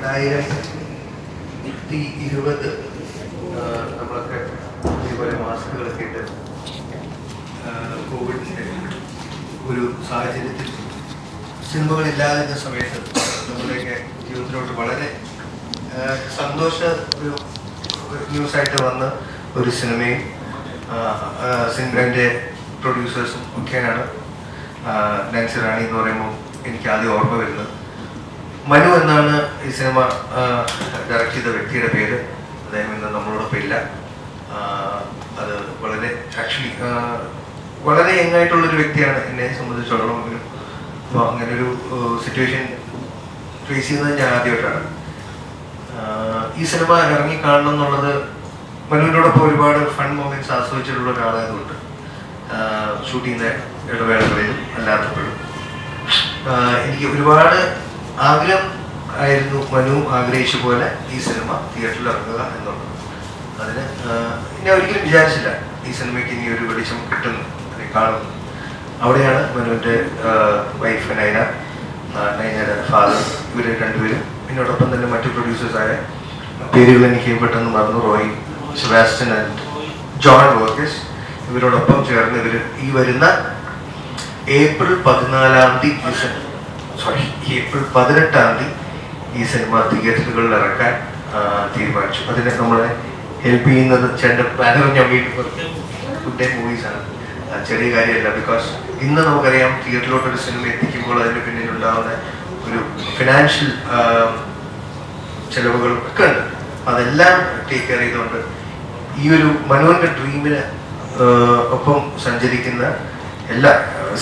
2020 നമ്മളൊക്കെ ഇതേപോലെ മാസ്കുകളൊക്കെ ഇട്ട് കോവിഡിൻ്റെ ഒരു സാഹചര്യത്തിൽ സിനിമകളില്ലാതിരുന്ന സമയത്ത് നമ്മുടെയൊക്കെ ജീവിതത്തിലോട്ട് വളരെ സന്തോഷ ഒരു ന്യൂസായിട്ട് വന്ന ഒരു സിനിമയും സിനിമേൻ്റെ പ്രൊഡ്യൂസേഴ്സും ഒക്കെയാണ് നാൻസി റാണി എന്ന് പറയുമ്പോൾ എനിക്ക് ആദ്യം ഓർമ്മ വരുന്നത്. മനു എന്നാണ് ഈ സിനിമ ഡയറക്റ്റ് ചെയ്ത വ്യക്തിയുടെ പേര്. അദ്ദേഹം ഇന്ന് നമ്മളോടൊപ്പം ഇല്ല. അത് വളരെ ആക്ച്വലി വളരെ യങ്ങായിട്ടുള്ളൊരു വ്യക്തിയാണ് എന്നെ സംബന്ധിച്ചിടത്തോളം. അപ്പോൾ അങ്ങനൊരു സിറ്റുവേഷൻ ഫേസ് ചെയ്യുന്നത് ഞാൻ ആദ്യമായിട്ടാണ്. ഈ സിനിമ ഇറങ്ങി കാണണം എന്നുള്ളത് മനുവിനോടൊപ്പം ഒരുപാട് ഫൺ മൊമെന്റ്സ് ആസ്വദിച്ചിട്ടുള്ള ഒരാളായതുകൊണ്ട് ഷൂട്ട് ചെയ്യുന്ന ഇടവേളകളിലും അല്ലാത്തപ്പോഴും എനിക്ക് ഒരുപാട് ആഗ്രഹം ആയിരുന്നു. മനു ആഗ്രഹിച്ച പോലെ ഈ സിനിമ തിയേറ്ററിൽ ഇറങ്ങുക എന്നുള്ളത്. അതിന് ഞാൻ ഒരിക്കലും വിചാരിച്ചില്ല ഈ സിനിമയ്ക്ക് ഇനി ഒരു വെളിച്ചം കിട്ടുന്നു, അതിനെ കാണുന്നു. അവിടെയാണ് മനുവിൻ്റെ വൈഫ് നൈനയുടെ ഫാദർ, ഇവർ രണ്ടുപേരും, പിന്നോടൊപ്പം തന്നെ മറ്റു പ്രൊഡ്യൂസേഴ്സായ പേരുകൾ എനിക്ക് പെട്ടെന്ന് മറന്നു, Roy, Sebastian and John Varghese, ഇവരോടൊപ്പം ചേർന്ന് ഇവർ ഈ വരുന്ന ഏപ്രിൽ 18 ഈ സിനിമ തിയേറ്ററുകളിൽ ഇറക്കാൻ തീരുമാനിച്ചു. അതിനെ നമ്മളെ ഹെൽപ്പ് ചെയ്യുന്നത് ചേട്ടൻ്റെ ബാനർ ഞാൻ വീട്ടിൽ കുറച്ച് ഫുഡ് ടൈം മൂവീസാണ്. ചെറിയ കാര്യമല്ല. ബിക്കോസ് ഇന്ന് നമുക്കറിയാം തിയേറ്ററിലോട്ടൊരു സിനിമ എത്തിക്കുമ്പോൾ അതിന് പിന്നിലുണ്ടാകുന്ന ഒരു ഫിനാൻഷ്യൽ ചിലവുകളും ഒക്കെ ഉണ്ട്. അതെല്ലാം ടേക്ക് കെയർ ചെയ്തുകൊണ്ട് ഈ ഒരു മനുവിൻ്റെ ഡ്രീമിന് ഒപ്പം സഞ്ചരിക്കുന്ന എല്ലാ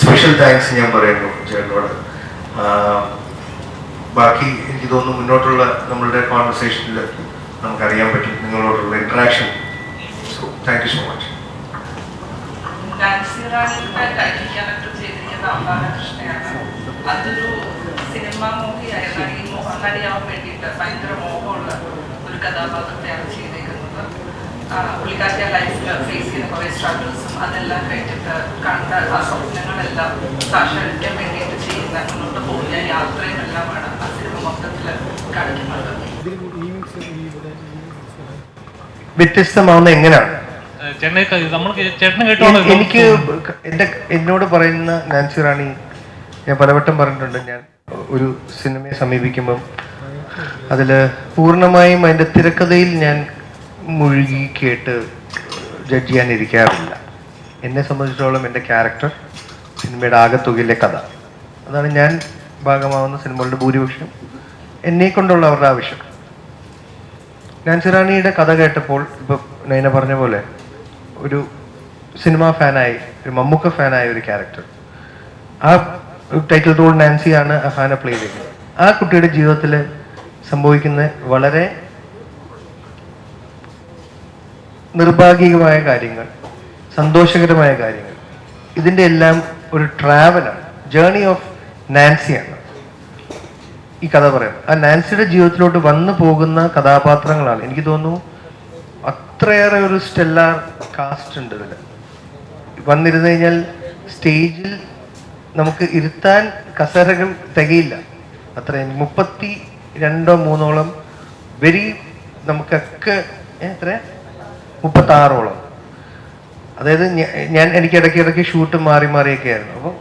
സ്പെഷ്യൽ താങ്ക്സ് ഞാൻ പറയുന്നു ചേട്ടനോട്. ബാക്കി എനിക്ക് തോന്നുന്നു മുന്നോട്ടുള്ള നമ്മളുടെ കോൺവെർസേഷനിൽ നമുക്കറിയാൻ പറ്റും നിങ്ങളോടുള്ള interaction. So thank you so much. അതൊരു സിനിമ മൂവിയായിരുന്നു. ഈ മോഹൻലാലിയാവാൻ വേണ്ടിയിട്ട് ഭയങ്കര മോഹമുള്ള ഒരു കഥാപാത്രത്തെയാണ് ചെയ്തേക്കുന്നത്. പുള്ളിക്കാരുടെ ലൈഫിൽ ഫേസ് ചെയ്യുന്ന കുറേ സ്ട്രഗിൾസും അതെല്ലാം കഴിഞ്ഞിട്ട് കണ്ട ആ സ്വപ്നങ്ങളെല്ലാം സാക്ഷാത്കരിക്കാൻ വേണ്ടിയിട്ട് ചെയ്യുന്ന മുന്നോട്ട് പോകുന്ന യാത്രയും എല്ലാമാണ് ആ സിനിമ മൊത്തത്തിൽ കാണിക്കുന്നത്. വ്യത്യസ്തമാവുന്ന എങ്ങനെയാണ് എനിക്ക് എന്നോട് പറയുന്ന നാൻസി റാണി, ഞാൻ പലവട്ടം പറഞ്ഞിട്ടുണ്ട്, ഞാൻ ഒരു സിനിമയെ സമീപിക്കുമ്പം അതിൽ പൂർണ്ണമായും അതിൻ്റെ തിരക്കഥയിൽ ഞാൻ മുഴുകി കേട്ട് ജഡ്ജ് ചെയ്യാനിരിക്കാറില്ല. എന്നെ സംബന്ധിച്ചിടത്തോളം എൻ്റെ ക്യാരക്ടർ, സിനിമയുടെ ആകെത്തുകയിലെ കഥ, അതാണ് ഞാൻ ഭാഗമാവുന്ന സിനിമകളുടെ ഭൂരിപക്ഷം എന്നെ കൊണ്ടുള്ള അവരുടെ ആവശ്യം. നാൻസി റാണിയുടെ കഥ കേട്ടപ്പോൾ ഇപ്പോൾ നൈന പറഞ്ഞ പോലെ ഒരു സിനിമ ഫാനായി, ഒരു മമ്മൂക്ക ഫാനായ ഒരു ക്യാരക്ടർ, ആ ടൈറ്റിൽ റോൾ നാൻസിയാണ് അഹാന പ്ലേ ചെയ്യുന്നത്. ആ കുട്ടിയുടെ ജീവിതത്തിൽ സംഭവിക്കുന്ന വളരെ നിർഭാഗ്യകമായ കാര്യങ്ങൾ, സന്തോഷകരമായ കാര്യങ്ങൾ, ഇതിൻ്റെ എല്ലാം ഒരു ട്രാവലാണ്, ജേർണി ഓഫ് നാൻസിയാണ് ഈ കഥ പറയുന്നത്. ആ നാൻസിയുടെ ജീവിതത്തിലോട്ട് വന്നു പോകുന്ന കഥാപാത്രങ്ങളാണ്. എനിക്ക് തോന്നുന്നു അത്രയേറെ ഒരു സ്റ്റെല്ലാർ കാസ്റ്റ് ഉണ്ട് ഇതിൽ. വന്നിരുന്നു കഴിഞ്ഞാൽ സ്റ്റേജിൽ നമുക്ക് ഇരുത്താൻ കസേരകൾ തികയില്ല. അത്രയും 32-33 വെരി നമുക്കൊക്കെ എത്ര 36. അതായത് എനിക്ക് ഇടയ്ക്ക് ഷൂട്ട് മാറിയൊക്കെ ആയിരുന്നു. അപ്പോൾ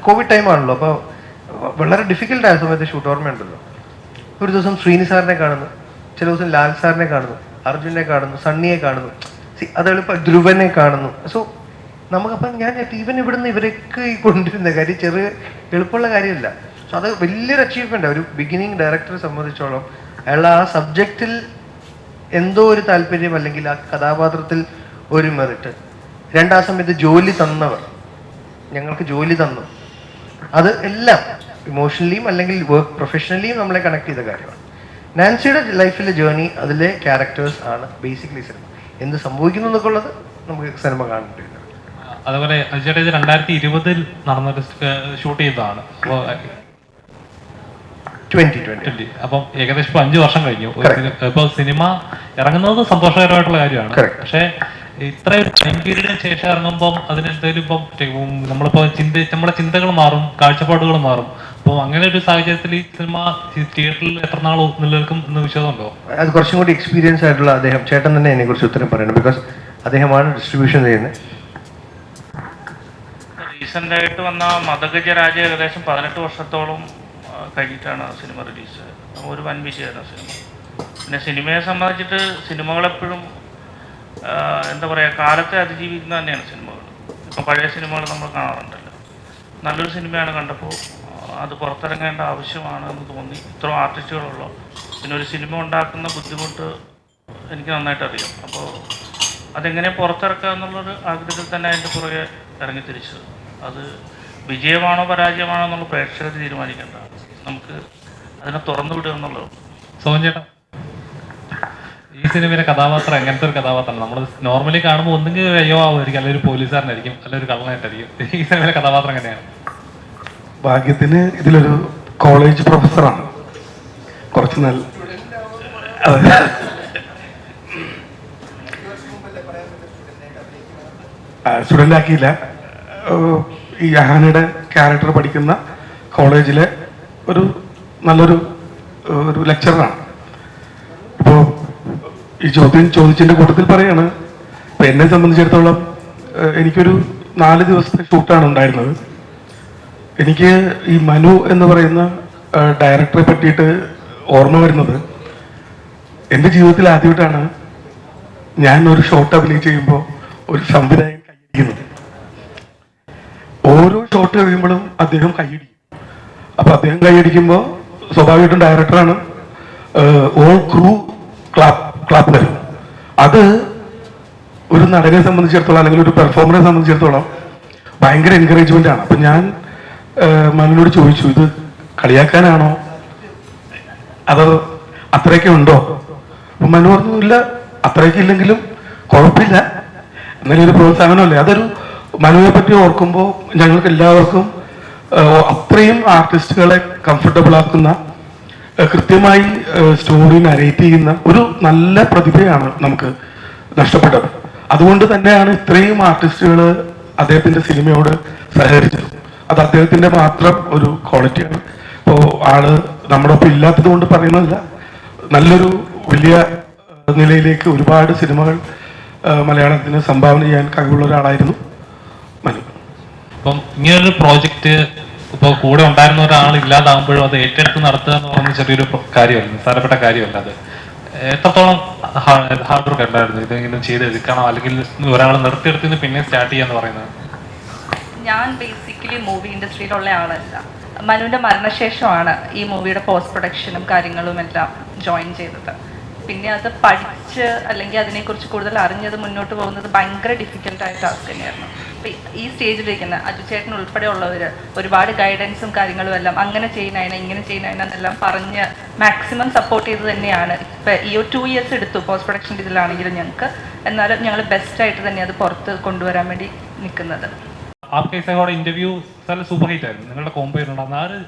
കോവിഡ് ടൈമാണല്ലോ, അപ്പോൾ വളരെ ഡിഫിക്കൽട്ടായ സമയത്ത് ഷൂട്ട് ഓർമ്മയുണ്ടല്ലോ. ഒരു ദിവസം ശ്രീനി സാറിനെ കാണുന്നു, ചില ദിവസം ലാൽ സാറിനെ കാണുന്നു, അർജുനെ കാണുന്നു, സണ്ണിയെ കാണുന്നു, അത് എളുപ്പം ധ്രുവനെ കാണുന്നു. സോ നമുക്കപ്പം ഞാൻ ഈവൻ ഇവിടുന്ന് ഇവരൊക്കെ കൊണ്ടിരുന്ന കാര്യം ചെറിയ എളുപ്പമുള്ള കാര്യമല്ല. സോ അത് വലിയൊരു അച്ചീവ്മെൻ്റ്. ഒരു ബിഗിനിങ് ഡയറക്ടറെ സംബന്ധിച്ചോളം അയാൾ ആ സബ്ജക്റ്റിൽ എന്തോ ഒരു താല്പര്യം, അല്ലെങ്കിൽ ആ കഥാപാത്രത്തിൽ ഒരു മെറിറ്റ്, രണ്ടാം സമയത്ത് ജോലി തന്നവർ, ഞങ്ങൾക്ക് ജോലി തന്നു, അത് എല്ലാം ഇമോഷണലിയും അല്ലെങ്കിൽ വർക്ക് പ്രൊഫഷണലിയും നമ്മളെ കണക്ട് ചെയ്ത കാര്യമാണ്. നാൻസിയുടെ ലൈഫിലെ ജേർണി, അതിലെ ക്യാരക്ടേഴ്സ് ആണ് ബേസിക്കലി സിനിമ. എന്ത് സംഭവിക്കുന്നു എന്നൊക്കെ ഉള്ളത് നമുക്ക് സിനിമ കാണേണ്ടി. അതുപോലെ ചേട്ടാ, ഇത് 2020 നടന്നൊരു ഷൂട്ട് ചെയ്തതാണ്. അപ്പോൾ 2020 അപ്പം ഏകദേശം 5 വർഷം കഴിഞ്ഞു. ഇപ്പോൾ സിനിമ ഇറങ്ങുന്നത് സന്തോഷകരമായിട്ടുള്ള കാര്യമാണ്. പക്ഷേ ഇത്ര ഒരു ടൈം പീരീഡിന് ശേഷം ഇറങ്ങുമ്പം അതിനെന്തെങ്കിലും ഇപ്പം നമ്മളിപ്പോ നമ്മുടെ ചിന്തകൾ മാറും, കാഴ്ചപ്പാടുകൾ മാറും. അപ്പോൾ അങ്ങനെ ഒരു സാഹചര്യത്തിൽ ഈ സിനിമ തിയേറ്ററിൽ എത്ര നാൾ നിലനിൽക്കും എന്ന് വിശ്വാസമുണ്ടോ? അത് കുറച്ചും കൂടി എക്സ്പീരിയൻസ് ആയിട്ടുള്ള അദ്ദേഹം ചേട്ടൻ തന്നെ അതിനെക്കുറിച്ച് ഉത്തരം പറയണം. ബിക്കോസ് അദ്ദേഹമാണ് ഡിസ്ട്രിബ്യൂഷൻ ചെയ്യുന്നത്. റീസെൻ്റ് ആയിട്ട് വന്ന മദഗജരാജ ഏകദേശം 18 വർഷത്തോളം കഴിഞ്ഞിട്ടാണ് സിനിമ റിലീസ്. ഒരു വൻ വിജയമാണ് സിനിമ. പിന്നെ സിനിമയെ സംബന്ധിച്ചിട്ട് സിനിമകളെപ്പോഴും എന്താ പറയുക, കാലത്തെ അതിജീവിക്കുന്ന തന്നെയാണ് സിനിമകൾ. ഇപ്പം പഴയ സിനിമകൾ നമ്മൾ കാണാറുണ്ടല്ലോ. നല്ലൊരു സിനിമയാണ് കണ്ടപ്പോൾ അത് പുറത്തിറങ്ങേണ്ട ആവശ്യമാണ് എന്ന് തോന്നി. ഇത്രയും ആർട്ടിസ്റ്റുകളുള്ളൂ. പിന്നെ ഒരു സിനിമ ഉണ്ടാക്കുന്ന ബുദ്ധിമുട്ട് എനിക്ക് നന്നായിട്ട് അറിയാം. അപ്പോൾ അതെങ്ങനെ പുറത്തിറക്കുക എന്നുള്ളൊരു ആഗ്രഹത്തിൽ തന്നെ അതിൻ്റെ പുറകെ ഇറങ്ങിത്തിരിച്ചത്. അത് വിജയമാണോ പരാജയമാണോ എന്നുള്ള പ്രേക്ഷകർ തീരുമാനിക്കേണ്ട, നമുക്ക് അതിനെ തുറന്നു വിടുക എന്നുള്ളത്. സോഹൻ ചേട്ടാ, ഈ സിനിമയിലെ കഥാപാത്രം എങ്ങനത്തെ ഒരു കഥാപാത്രമാണ്? നമ്മൾ നോർമലി കാണുമ്പോൾ ഒന്നെങ്കിൽ ഒരു അയ്യോ ആവുമായിരിക്കും, അല്ലെങ്കിൽ ഒരു പോലീസുകാരനായിരിക്കും, അല്ലെങ്കിൽ ഒരു കള്ളനായിട്ടായിരിക്കും. ഈ സിനിമയിലെ കഥാപാത്രം എങ്ങനെയാണ്? ഭാഗ്യത്തിന് ഇതിലൊരു കോളേജ് പ്രൊഫസറാണ്. കുറച്ച് നല്ല സ്റ്റുഡൻ്റ് ആക്കിയില്ല. ഈ അഹാനയുടെ ക്യാരക്ടർ പഠിക്കുന്ന കോളേജിലെ ഒരു നല്ലൊരു ലെക്ചറാണ്. ഇപ്പോൾ ഈ ചോദ്യം ചോദിച്ചതിൻ്റെ കൂട്ടത്തിൽ പറയാണ്, ഇപ്പം എന്നെ സംബന്ധിച്ചിടത്തോളം എനിക്കൊരു 4 ദിവസത്തെ ഷൂട്ടാണ് ഉണ്ടായിരുന്നത്. എനിക്ക് ഈ മനു എന്ന് പറയുന്ന ഡയറക്ടറെ പറ്റിയിട്ട് ഓർമ്മ വരുന്നത്, എൻ്റെ ജീവിതത്തിൽ ആദ്യമായിട്ടാണ് ഞാൻ ഒരു ഷോട്ട് അഭിനയിച്ച് ചെയ്യുമ്പോൾ ഒരു സംവിധായകൻ കൈയടിക്കുന്നത്. ഓരോ ഷോട്ട് കഴിയുമ്പോഴും അദ്ദേഹം കൈയടിക്കും. അപ്പം അദ്ദേഹം കൈയടിക്കുമ്പോൾ സ്വാഭാവികമായിട്ടും ഡയറക്ടറാണ്, ഓൾ ക്രൂ ക്ലാപ്പ് തരും. അത് ഒരു നടനെ സംബന്ധിച്ചിടത്തോളം അല്ലെങ്കിൽ ഒരു പെർഫോമറെ സംബന്ധിച്ചിടത്തോളം ഭയങ്കര എൻകറേജ്മെൻ്റ് ആണ്. അപ്പം ഞാൻ മനുവിനോട് ചോദിച്ചു, ഇത് കളിയാക്കാനാണോ അതോ അത്രയൊക്കെ ഉണ്ടോ? അപ്പം മനു പറഞ്ഞു, ഇല്ല അത്രയൊക്കെ ഇല്ലെങ്കിലും കുഴപ്പമില്ല, എന്നാലും ഒരു പ്രോത്സാഹനമല്ലേ. അതൊരു മനുവിനെ പറ്റി ഓർക്കുമ്പോൾ ഞങ്ങൾക്ക് എല്ലാവർക്കും അത്രയും ആർട്ടിസ്റ്റുകളെ കംഫർട്ടബിൾ ആക്കുന്ന, കൃത്യമായി സ്റ്റോറി നരേറ്റ് ചെയ്യുന്ന ഒരു നല്ല പ്രതിഭയാണ് നമുക്ക് നഷ്ടപ്പെട്ടത്. അതുകൊണ്ട് തന്നെയാണ് ഇത്രയും ആർട്ടിസ്റ്റുകൾ അദ്ദേഹത്തിൻ്റെ സിനിമയോട് സഹകരിച്ചത്. അത് അദ്ദേഹത്തിൻ്റെ മാത്രം ഒരു ക്വാളിറ്റിയാണ്. ഇപ്പോൾ ആള് നമ്മുടെ ഒപ്പം ഇല്ലാത്തത് കൊണ്ട് പറയുന്നതല്ല, നല്ലൊരു വലിയ നിലയിലേക്ക് ഒരുപാട് സിനിമകൾ മലയാളത്തിന് സംഭാവന ചെയ്യാൻ കഴിവുള്ള ഒരാളായിരുന്നു മനു. അപ്പം ഇങ്ങനൊരു പ്രോജക്റ്റ് ഇപ്പോൾ കൂടെ ഉണ്ടായിരുന്ന ഒരാൾ ഇല്ലാതാകുമ്പോഴും അത് ഏറ്റെടുത്ത് നടത്തുക എന്ന് പറയുന്ന ചെറിയൊരു കാര്യമല്ല, നിസ്സാരപ്പെട്ട കാര്യമല്ല. അത് എത്രത്തോളം ഹാർഡ് വർക്ക് ഉണ്ടായിരുന്നു ഇതെങ്കിലും ചെയ്തെടുക്കണം, അല്ലെങ്കിൽ ഒരാൾ നിർത്തിയെടുത്ത് പിന്നെ സ്റ്റാർട്ട് ചെയ്യാന്ന് പറയുന്നത്? ഞാൻ ബേസിക്കലി മൂവി ഇൻഡസ്ട്രിയിലുള്ള ആളല്ല. മനുവിൻ്റെ മരണശേഷമാണ് ഈ മൂവിയുടെ പോസ്റ്റ് പ്രൊഡക്ഷനും കാര്യങ്ങളും എല്ലാം ജോയിൻ ചെയ്തത്. പിന്നെ അത് പഠിച്ച് അല്ലെങ്കിൽ അതിനെക്കുറിച്ച് കൂടുതൽ അറിഞ്ഞത് മുന്നോട്ട് പോകുന്നത് ഭയങ്കര ഡിഫിക്കൽട്ടായ ടാസ്ക് തന്നെയായിരുന്നു. അപ്പം ഈ സ്റ്റേജിലിരിക്കുന്ന അജുചേട്ടൻ ഉൾപ്പെടെ ഉള്ളവർ ഒരുപാട് ഗൈഡൻസും കാര്യങ്ങളും എല്ലാം അങ്ങനെ ചെയ്യുന്നതിന് ഇങ്ങനെ ചെയ്യുന്നതിനെല്ലാം പറഞ്ഞ് മാക്സിമം സപ്പോർട്ട് ചെയ്ത് തന്നെയാണ്. ഇപ്പം ഈ 2 years എടുത്തു പോസ്റ്റ് പ്രൊഡക്ഷൻ ഇതിലാണെങ്കിലും ഞങ്ങൾക്ക്, എന്നാലും ഞങ്ങൾ ബെസ്റ്റായിട്ട് തന്നെ അത് പുറത്ത് കൊണ്ടുവരാൻ വേണ്ടി നിൽക്കുന്നത്. ആപ്കെ സഹോടെ ഇന്റർവ്യൂ നല്ല സൂപ്പർ ഹൈറ്റ് ആയിരുന്നു, നിങ്ങളുടെ കോമ്പോ ഉണ്ടാകുന്ന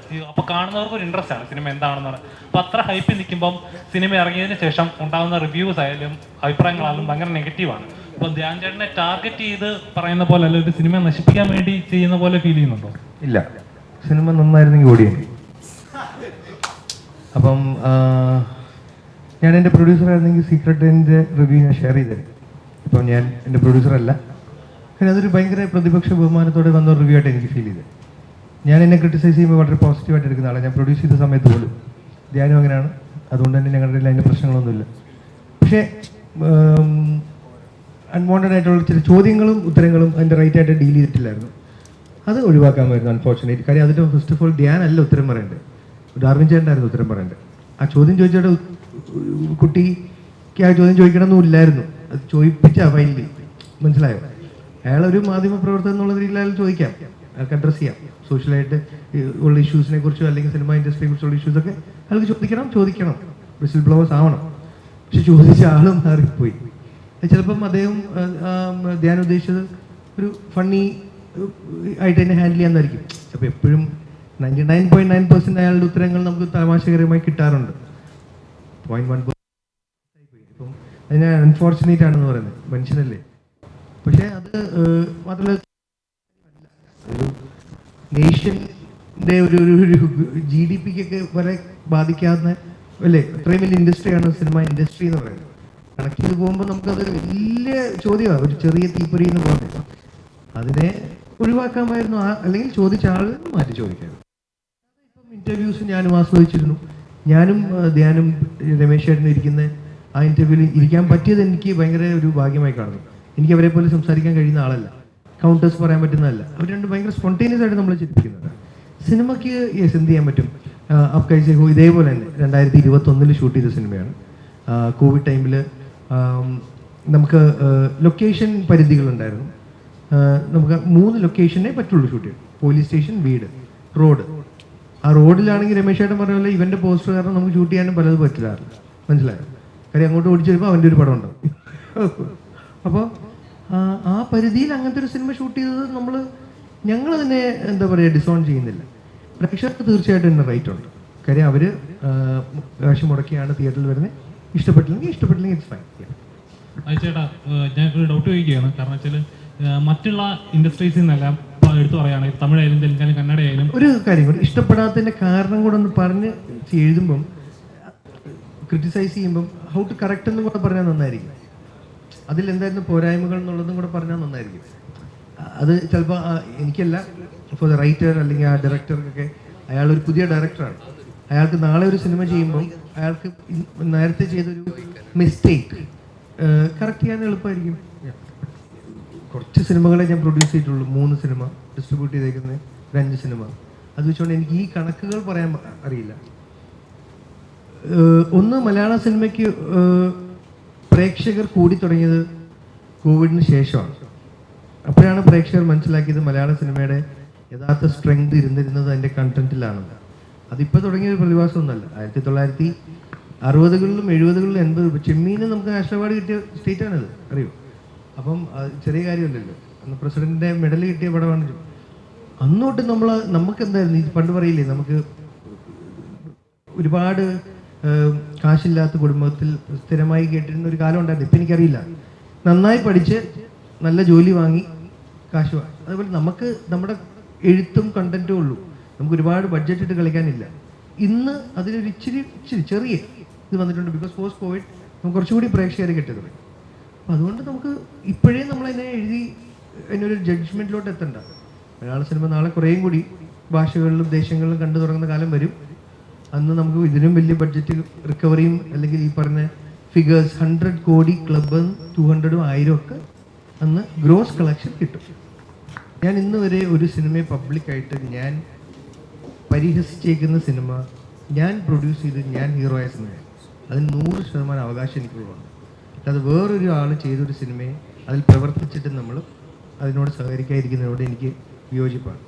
അപ്പോൾ കാണുന്നവർക്ക് ഒരു ഇൻട്രസ്റ്റ് ആണ് സിനിമ എന്താണെന്നാണ്. അപ്പോൾ അത്ര ഹൈപ്പിൽ നിൽക്കുമ്പം സിനിമ ഇറങ്ങിയതിന് ശേഷം ഉണ്ടാകുന്ന റിവ്യൂസ് ആയാലും അഭിപ്രായങ്ങളായാലും ഭയങ്കര നെഗറ്റീവാണ്. അപ്പോൾ ധ്യാൻ ചേട്ടനെ ടാർഗറ്റ് ചെയ്ത് പറയുന്ന പോലെ അല്ല, ഒരു സിനിമ നശിപ്പിക്കാൻ വേണ്ടി ചെയ്യുന്ന പോലെ ഫീൽ ചെയ്യുന്നുണ്ടോ? ഇല്ല, സിനിമ നന്നായിരുന്നെങ്കിൽ ഓടിയാണ്. അപ്പം ഞാൻ എൻ്റെ പ്രൊഡ്യൂസറായിരുന്നെങ്കിൽ സീക്രട്ടിൻ്റെ റിവ്യൂ ഞാൻ ഷെയർ ചെയ്തത്. ഇപ്പം ഞാൻ എൻ്റെ പ്രൊഡ്യൂസറല്ല, പിന്നെ അതൊരു ഭയങ്കര പ്രതിപക്ഷ ബഹുമാനത്തോടെ വന്ന ഒരു റിവ്യൂ ആയിട്ട് എനിക്ക് ഫീൽ ചെയ്തത്. ഞാൻ എന്നെ ക്രിട്ടിസൈസ് ചെയ്യുമ്പോൾ വളരെ പോസിറ്റീവായിട്ട് എടുക്കുന്ന ആളാണ്. ഞാൻ പ്രൊഡ്യൂസ് ചെയ്ത സമയത്ത് പോലും ധ്യാനം അങ്ങനെയാണ്. അതുകൊണ്ട് തന്നെ ഞങ്ങളുടെ അതിൻ്റെ പ്രശ്നങ്ങളൊന്നുമില്ല. പക്ഷേ അൺവാണ്ടഡ് ആയിട്ടുള്ള ചില ചോദ്യങ്ങളും ഉത്തരങ്ങളും അതിൻ്റെ റൈറ്റ് ആയിട്ട് ഡീൽ ചെയ്തിട്ടില്ലായിരുന്നു. അത് ഒഴിവാക്കാമായിരുന്നു അൺഫോർച്ചുനേറ്റ്. കാര്യം അതിൻ്റെ ഫസ്റ്റ് ഓഫ് ഓൾ ധ്യാൻ അല്ല ഉത്തരം പറയേണ്ടത്, ഡാർവിൻ ചേട്ടനായിരുന്നു ഉത്തരം പറയേണ്ടത്. ആ ചോദ്യം ചോദിച്ചിട്ട് കുട്ടിക്ക് ആ ചോദ്യം ചോദിക്കണമെന്നും ഇല്ലായിരുന്നു, അത് ചോദിപ്പിച്ച ഫൈനലി. മനസ്സിലായോ? അയാളൊരു മാധ്യമ പ്രവർത്തകൻ എന്നുള്ള രീതിയിൽ അയാൾ ചോദിക്കാം, അയാൾക്ക് അഡ്രസ്സ് ചെയ്യാം. സോഷ്യലായിട്ട് ഉള്ള ഇഷ്യൂസിനെ കുറിച്ചോ അല്ലെങ്കിൽ സിനിമ ഇൻഡസ്ട്രിയെ കുറിച്ചുള്ള ഇഷ്യൂസൊക്കെ അയാൾക്ക് ചോദിക്കണം, വിസിൽ ബ്ലോവേഴ്സ് ആവണം. പക്ഷെ ചോദിച്ച ആളും മാറിപ്പോയി. ചിലപ്പം അദ്ദേഹം ധ്യാൻ ഉദ്ദേശിച്ചത് ഒരു ഫണ്ണി ആയിട്ട് തന്നെ ഹാൻഡിൽ ചെയ്യാമെന്നായിരിക്കും. അപ്പോൾ എപ്പോഴും 99.9% അയാളുടെ ഉത്തരങ്ങൾ നമുക്ക് തമാശകരമായി കിട്ടാറുണ്ട്. 0.1% ഇപ്പം അതിന് അൺഫോർച്ചുനേറ്റ് ആണെന്ന് പറയുന്നത്. മനുഷ്യനല്ലേ, പക്ഷേ അത് മാത്രമല്ല ഒരു നേഷൻ്റെ ഒരു GDP-ക്കൊക്കെ വരെ ബാധിക്കാവുന്ന അല്ലേ അത്രയും വലിയ ഇൻഡസ്ട്രിയാണ് സിനിമ ഇൻഡസ്ട്രി എന്ന് പറയുന്നത്. കണക്ട് ചെയ്ത് പോകുമ്പോൾ നമുക്കത് വലിയ ചോദ്യമാണ്. ഒരു ചെറിയ തീപ്പൊരി എന്ന് പറയുന്നത് അതിനെ ഒഴിവാക്കാമായിരുന്നു, അല്ലെങ്കിൽ ചോദിച്ച ആൾ മാറ്റി ചോദിക്കാമായിരുന്നു. ഇപ്പം ഇൻ്റർവ്യൂസ് ഞാനും ആസ്വദിച്ചിരുന്നു. ഞാനും ധ്യാനും രമേശ് ചേട്ടനും ഇരിക്കുന്ന ആ ഇൻ്റർവ്യൂവിൽ ഇരിക്കാൻ പറ്റിയത് എനിക്ക് ഭയങ്കര ഒരു ഭാഗ്യമായി കാണുന്നു. എനിക്ക് അവരെ പോലെ സംസാരിക്കാൻ കഴിയുന്ന ആളല്ല, കൗണ്ടേഴ്സ് പറയാൻ പറ്റുന്നതല്ല. അവർ രണ്ട് ഭയങ്കര സ്പോണ്ടേനിയസ് ആയിട്ട് നമ്മൾ ചിന്തിക്കുന്നത്. സിനിമയ്ക്ക് എന്ത് ചെയ്യാൻ പറ്റും? അപ് കൈസെ ഹോ ഇതേപോലെ തന്നെ 2021 ഷൂട്ട് ചെയ്ത സിനിമയാണ്. കോവിഡ് ടൈമിൽ നമുക്ക് ലൊക്കേഷൻ പരിധികളുണ്ടായിരുന്നു. നമുക്ക് 3 ലൊക്കേഷനേ പറ്റുള്ളൂ ഷൂട്ട് ചെയ്യാൻ. പോലീസ് സ്റ്റേഷൻ, വീട്, റോഡ്. ആ റോഡിലാണെങ്കിൽ രമേശ് ചേട്ടൻ പറഞ്ഞ പോലെ ഇവൻ്റെ പോസ്റ്റർ കാരണം നമുക്ക് ഷൂട്ട് ചെയ്യാനും പലതും പറ്റില്ലാറില്ല. മനസ്സിലായോ? കാര്യം അങ്ങോട്ട് ഓടിച്ചു വരുമ്പോൾ അവൻ്റെ ഒരു പടം ഉണ്ടാവും. അപ്പോൾ ആ പരിധിയിൽ അങ്ങനത്തെ ഒരു സിനിമ ഷൂട്ട് ചെയ്തത് ഞങ്ങളതിനെ എന്താ പറയുക ഡിസോൺ ചെയ്യുന്നില്ല. പ്രേക്ഷകർക്ക് തീർച്ചയായിട്ടും ഇതിന് റൈറ്റ് ഉണ്ട്. കാര്യം അവർ കാശ് മുടക്കിയാണ് തിയേറ്ററിൽ വരുന്നത്. ഇഷ്ടപ്പെട്ടില്ലെങ്കിൽ ഇറ്റ്സ് ഫൈൻ. ചേട്ടാ ഞങ്ങൾക്ക് ഡൗട്ട് ചോദിക്കുകയാണ്. കാരണം വെച്ചാൽ മറ്റുള്ള ഇൻഡസ്ട്രീസിൽ നിന്നെല്ലാം എടുത്തു പറയുകയാണെങ്കിൽ തമിഴായാലും തെലുങ്കാനും കന്നഡയായാലും ഒരു കാര്യം കൂടി ഇഷ്ടപ്പെടാത്തതിൻ്റെ കാരണം കൂടെ ഒന്ന് പറഞ്ഞ് എഴുതുമ്പം ക്രിറ്റിസൈസ് ചെയ്യുമ്പം ഹൗ ടു കറക്റ്റ് എന്നും കൂടെ പറഞ്ഞാൽ നന്നായിരിക്കും. അതിലെന്തായിരുന്നു പോരായ്മകൾ എന്നുള്ളതും കൂടെ പറഞ്ഞാൽ നന്നായിരിക്കും. അത് ചിലപ്പോൾ എനിക്കല്ല, ഫോർ ദ റൈറ്റർ അല്ലെങ്കിൽ ആ ഡയറക്ടർക്കൊക്കെ അയാളൊരു പുതിയ ഡയറക്ടറാണ്. അയാൾക്ക് നാളെ ഒരു സിനിമ ചെയ്യുമ്പം അയാൾക്ക് നേരത്തെ ചെയ്തൊരു മിസ്റ്റേക്ക് കറക്റ്റ് ചെയ്യാൻ എളുപ്പമായിരിക്കും. കുറച്ച് സിനിമകളെ ഞാൻ പ്രൊഡ്യൂസ് ചെയ്തിട്ടുള്ളൂ. 3 സിനിമ ഡിസ്ട്രിബ്യൂട്ട് ചെയ്തേക്കുന്നത്, 5 സിനിമ. അത് വെച്ചുകൊണ്ട് എനിക്ക് ഈ കണക്കുകൾ പറയാൻ അറിയില്ല. ഒന്ന്, മലയാള സിനിമയ്ക്ക് പ്രേക്ഷകർ കൂടി തുടങ്ങിയത് കോവിഡിന് ശേഷമാണ്. അപ്പോഴാണ് പ്രേക്ഷകർ മനസ്സിലാക്കിയത് മലയാള സിനിമയുടെ യഥാർത്ഥ സ്ട്രെങ്ത് ഇരുന്നിരുന്നത് അതിൻ്റെ കണ്ടന്റിലാണെന്ന്. അതിപ്പോൾ തുടങ്ങിയ ഒരു പ്രതിഭാസമൊന്നുമല്ല. 1960-കളിലും 70-കളിലും 80 ചെമ്മീന് നമുക്ക് നാഷണൽ അവാർഡ് കിട്ടിയ സ്റ്റേറ്റാണിത്, അറിയോ? അപ്പം ചെറിയ കാര്യമല്ലല്ലോ. അന്ന് പ്രസിഡന്റിന്റെ മെഡൽ കിട്ടിയ പടമാണ്. അന്നോട്ട് നമുക്ക് എന്തായിരുന്നു, പണ്ട് പറയില്ലേ, നമുക്ക് ഒരുപാട് കാശില്ലാത്ത കുടുംബത്തിൽ സ്ഥിരമായി കേട്ടിരുന്ന ഒരു കാലം ഉണ്ടായിരുന്നു. ഇപ്പം എനിക്കറിയില്ല. നന്നായി പഠിച്ച് നല്ല ജോലി വാങ്ങി കാശ് വാങ്ങി. അതുപോലെ നമുക്ക് നമ്മുടെ എഴുത്തും കണ്ടന്റും ഉള്ളൂ. നമുക്ക് ഒരുപാട് ബഡ്ജറ്റ് ഇട്ട് കളിക്കാനില്ല. ഇന്ന് അതിനൊരു ഇച്ചിരി ചെറിയ ഇത് വന്നിട്ടുണ്ട്. ബിക്കോസ് പോസ്റ്റ് കോവിഡ് നമുക്ക് കുറച്ചുകൂടി പ്രേക്ഷകരെ കിട്ടിയത്. അപ്പം അതുകൊണ്ട് നമുക്ക് ഇപ്പോഴേ നമ്മളതിനെ എഴുതി അതിനൊരു ജഡ്ജ്മെൻറ്റിലോട്ട് എത്തണ്ട. മലയാള സിനിമ നാളെ കുറേയും കൂടി ഭാഷകളിലും ദേശങ്ങളിലും കണ്ടു തുടങ്ങുന്ന കാലം വരും. അന്ന് നമുക്ക് ഇതിനും വലിയ ബഡ്ജറ്റ് റിക്കവറിയും അല്ലെങ്കിൽ ഈ പറഞ്ഞ ഫിഗേഴ്സ് 100 കോടി ക്ലബ് 200ഉം 1000 ഒക്കെ അന്ന് ഗ്രോസ് കളക്ഷൻ കിട്ടും. ഞാൻ ഇന്ന് വരെ ഒരു സിനിമയെ പബ്ലിക്കായിട്ട് ഞാൻ പരിഹസിച്ചേക്കുന്ന സിനിമ ഞാൻ പ്രൊഡ്യൂസ് ചെയ്ത് ഞാൻ ഹീറോ ആയ സിനിമയാണ്. അതിന് 100% അവകാശം എനിക്കുള്ളതാണ്. അത് വേറൊരു ആൾ ചെയ്തൊരു സിനിമയെ അതിൽ പ്രവർത്തിച്ചിട്ട് നമ്മൾ അതിനോട് സഹകരിക്കാതിരിക്കുന്നതിനോട് എനിക്ക് വിയോജിപ്പാണ്.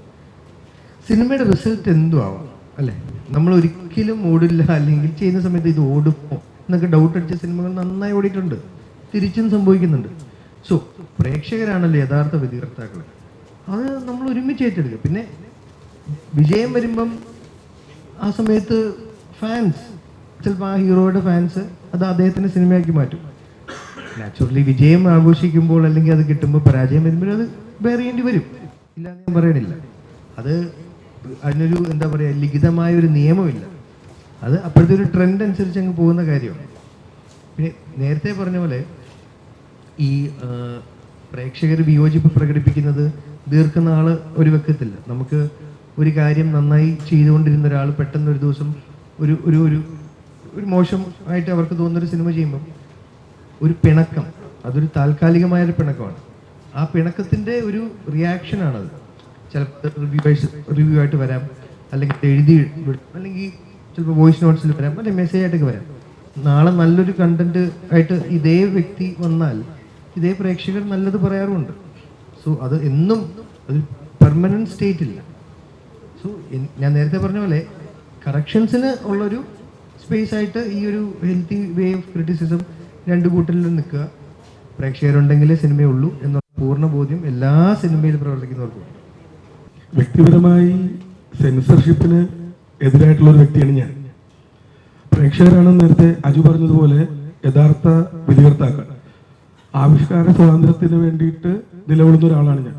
സിനിമയുടെ റിസൾട്ട് എന്തും ആവാം അല്ലേ? നമ്മൾ ഒരിക്കലും ഓടില്ല, അല്ലെങ്കിൽ ചെയ്യുന്ന സമയത്ത് ഇത് ഓടുമോ എന്നൊക്കെ ഡൗട്ട് അടിച്ച സിനിമകൾ നന്നായി ഓടിയിട്ടുണ്ട്, തിരിച്ചും സംഭവിക്കുന്നുണ്ട്. സോ പ്രേക്ഷകരാണല്ലോ യഥാർത്ഥ വിധികർത്താക്കൾ. അത് നമ്മൾ ഒരുമിച്ച് ഏറ്റെടുക്കുക. പിന്നെ വിജയം വരുമ്പം ആ സമയത്ത് ഫാൻസ് ചിലപ്പോൾ ആ ഹീറോയുടെ ഫാൻസ് അത് അദ്ദേഹത്തിൻ്റെ സിനിമയാക്കി മാറ്റും. നാച്ചുറലി വിജയം ആഘോഷിക്കുമ്പോൾ അല്ലെങ്കിൽ അത് കിട്ടുമ്പോൾ പരാജയം വരുമ്പോൾ അത് ബെയർ ചെയ്യേണ്ടി വരും, ഇല്ലാന്ന് ഞാൻ പറയണില്ല. അതിനൊരു എന്താ പറയുക ലിഖിതമായ ഒരു നിയമമില്ല. അത് അപ്പോഴത്തെ ഒരു ട്രെൻഡ് അനുസരിച്ച് അങ്ങ് പോകുന്ന കാര്യമാണ്. പിന്നെ നേരത്തെ പറഞ്ഞ പോലെ ഈ പ്രേക്ഷകർ വിയോജിപ്പ് പ്രകടിപ്പിക്കുന്നത് ദീർഘനാൾ ഒരു വെക്കത്തില്ല. നമുക്ക് ഒരു കാര്യം നന്നായി ചെയ്തുകൊണ്ടിരുന്ന ഒരാൾ പെട്ടെന്ന് ഒരു ദിവസം ഒരു ഒരു ഒരു മോശം ആയിട്ട് അവർക്ക് തോന്നുന്നൊരു സിനിമ ചെയ്യുമ്പം ഒരു പിണക്കം, അതൊരു താൽക്കാലികമായൊരു പിണക്കമാണ്. ആ പിണക്കത്തിൻ്റെ ഒരു റിയാക്ഷനാണത്. ചിലപ്പോൾ റിവ്യൂ ആയിട്ട് വരാം, അല്ലെങ്കിൽ എഴുതി അല്ലെങ്കിൽ ചിലപ്പോൾ വോയിസ് നോട്ട്സിൽ വരാം, അല്ലെങ്കിൽ മെസ്സേജ് ആയിട്ടൊക്കെ വരാം. നാളെ നല്ലൊരു കണ്ടന്റ് ആയിട്ട് ഇതേ വ്യക്തി വന്നാൽ ഇതേ പ്രേക്ഷകർ നല്ലത് പറയാറുമുണ്ട്. സോ അത് എന്നും ഒരു പെർമനൻറ്റ് സ്റ്റേറ്റ് ഇല്ല. സോ ഞാൻ നേരത്തെ പറഞ്ഞ പോലെ കറക്ഷൻസിന് ഉള്ളൊരു സ്പേസ് ആയിട്ട് ഈ ഒരു ഹെൽത്തി വേ ഓഫ് ക്രിറ്റിസിസം രണ്ട് കൂട്ടരിലും നിൽക്കുക. പ്രേക്ഷകരുണ്ടെങ്കിലേ സിനിമയുള്ളൂ എന്നുള്ള പൂർണ്ണ ബോധ്യം എല്ലാ സിനിമയിലും പ്രവർത്തിക്കുന്നവർക്കും. വ്യക്തിപരമായി സെൻസർഷിപ്പിന് എതിരായിട്ടുള്ളൊരു വ്യക്തിയാണ് ഞാൻ. പ്രേക്ഷകരാണ് നേരത്തെ അജു പറഞ്ഞതുപോലെ യഥാർത്ഥ വിധികർത്താക്കൾ. ആവിഷ്കാര സ്വാതന്ത്ര്യത്തിന് വേണ്ടിയിട്ട് നിലകൊള്ളുന്ന ഒരാളാണ് ഞാൻ.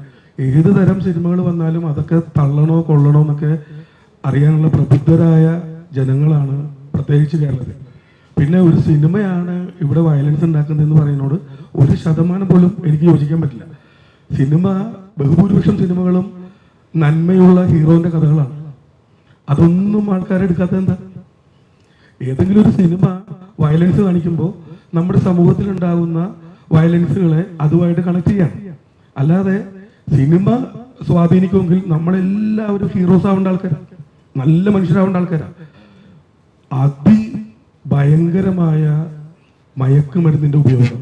ഏത് തരം സിനിമകൾ വന്നാലും അതൊക്കെ തള്ളണോ കൊള്ളണോ എന്നൊക്കെ അറിയാനുള്ള പ്രബുദ്ധരായ ജനങ്ങളാണ് പ്രത്യേകിച്ച് കേരളത്തിൽ. പിന്നെ ഒരു സിനിമയാണ് ഇവിടെ വയലൻസ് ഉണ്ടാക്കുന്നതെന്ന് പറയുന്നതോട് 1% പോലും എനിക്ക് യോജിക്കാൻ പറ്റില്ല. സിനിമ ബഹുഭൂരിപക്ഷം സിനിമകളും നന്മയുള്ള ഹീറോന്റെ കഥകളാണ്. അതൊന്നും ആൾക്കാരെടുക്കാത്ത എന്താ? ഏതെങ്കിലും ഒരു സിനിമ വയലൻസ് കാണിക്കുമ്പോൾ നമ്മുടെ സമൂഹത്തിൽ ഉണ്ടാകുന്ന വയലൻസുകളെ അതുമായിട്ട് കണക്ട് ചെയ്യാം. അല്ലാതെ സിനിമ സ്വാധീനിക്കുമെങ്കിൽ നമ്മളെല്ലാവരും ഹീറോസ് ആവേണ്ട ആൾക്കാരാണ്, നല്ല മനുഷ്യരാവേണ്ട ആൾക്കാരാണ്. ഭയങ്കരമായ മയക്കുമരുന്നിന്റെ ഉപയോഗം,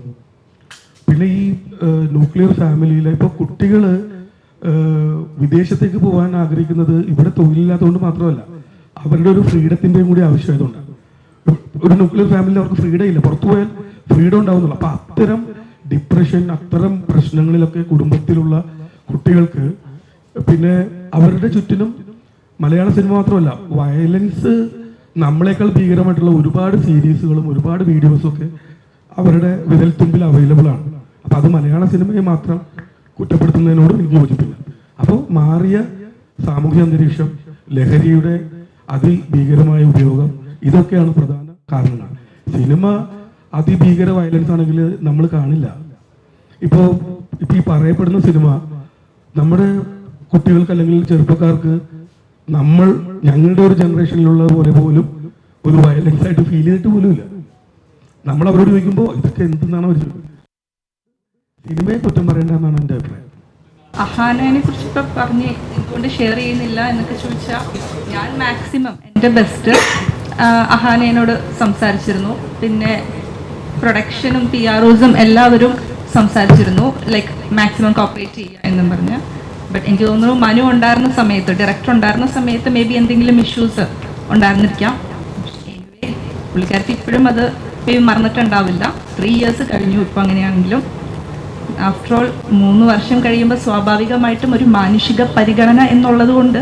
പിന്നെ ഈ ന്യൂക്ലിയർ ഫാമിലിയിലെ ഇപ്പോൾ കുട്ടികൾ വിദേശത്തേക്ക് പോകാൻ ആഗ്രഹിക്കുന്നത് ഇവിടെ തൊഴിലില്ലാത്തതുകൊണ്ട് മാത്രമല്ല, അവരുടെ ഒരു ഫ്രീഡത്തിൻ്റെയും കൂടി ആവശ്യമായതുകൊണ്ടാണ്. ഒരു ന്യൂക്ലിയർ ഫാമിലിയിൽ അവർക്ക് ഫ്രീഡം ഇല്ല, പുറത്തു പോയാൽ ഫ്രീഡം ഉണ്ടാവുന്നുള്ളൂ. അപ്പം അത്തരം ഡിപ്രഷൻ, അത്തരം പ്രശ്നങ്ങളിലൊക്കെ കുടുംബത്തിലുള്ള കുട്ടികൾക്ക്, പിന്നെ അവരുടെ ചുറ്റിനും മലയാള സിനിമ മാത്രമല്ല, വയലൻസ് നമ്മളെക്കാൾ ഭീകരമായിട്ടുള്ള ഒരുപാട് സീരീസുകളും ഒരുപാട് വീഡിയോസും ഒക്കെ അവരുടെ വിരൽത്തുമ്പിൽ അവൈലബിൾ ആണ്. അപ്പം അത് മലയാള സിനിമയെ മാത്രം കുറ്റപ്പെടുത്തുന്നതിനോട് എനിക്ക് യോജിപ്പില്ല. അപ്പോൾ മാറിയ സാമൂഹ്യ അന്തരീക്ഷം, ലഹരിയുടെ അതിഭീകരമായ ഉപയോഗം, ഇതൊക്കെയാണ് പ്രധാന കാരണങ്ങൾ. സിനിമ അതിഭീകര വയലൻസ് ആണെങ്കിൽ നമ്മൾ കാണില്ല. ഇപ്പോൾ ഈ പറയപ്പെടുന്ന സിനിമ നമ്മുടെ കുട്ടികൾക്ക് അല്ലെങ്കിൽ ചെറുപ്പക്കാർക്ക് ഞങ്ങളുടെ ഒരു ജനറേഷനിലുള്ള പോലെ പോലും ഒരു വയലൻസ് ആയിട്ട് ഫീൽ ചെയ്തിട്ട് പോലും ഇല്ല. നമ്മൾ അവരോട് ചോദിക്കുമ്പോൾ ഇതൊക്കെ എന്തെന്നാണ് അവർ ചോദിക്കുന്നത്. സിനിമയെ കുറ്റം പറയേണ്ടതെന്നാണ് എൻ്റെ അഭിപ്രായം. അഹാനയെ കുറിച്ച് ഇപ്പം പറഞ്ഞ് എന്തുകൊണ്ട് ഷെയർ ചെയ്യുന്നില്ല എന്നൊക്കെ ചോദിച്ചാൽ, ഞാൻ മാക്സിമം എൻ്റെ ബെസ്റ്റ് അഹാനയോട് സംസാരിച്ചിരുന്നു. പിന്നെ പ്രൊഡക്ഷനും PROസും എല്ലാവരും സംസാരിച്ചിരുന്നു, ലൈക്ക് മാക്സിമം കോപ്പറേറ്റ് ചെയ്യുക എന്നും പറഞ്ഞ്. ബട്ട് എനിക്ക് തോന്നുന്നു മനു ഉണ്ടായിരുന്ന സമയത്ത്, ഡയറക്ടർ ഉണ്ടായിരുന്ന സമയത്ത് മേ ബി എന്തെങ്കിലും ഇഷ്യൂസ് ഉണ്ടായിരുന്നിരിക്കാം. പുള്ളിക്കാർക്ക് ഇപ്പോഴും അത് മേ ബി മറന്നിട്ടുണ്ടാവില്ല. 3 years കഴിഞ്ഞു ഇപ്പം. അങ്ങനെയാണെങ്കിലും ആഫ്റ്റർ ഓൾ 3 വർഷം കഴിയുമ്പോൾ സ്വാഭാവികമായിട്ടും ഒരു മാനുഷിക പരിഗണന എന്നുള്ളത് കൊണ്ട്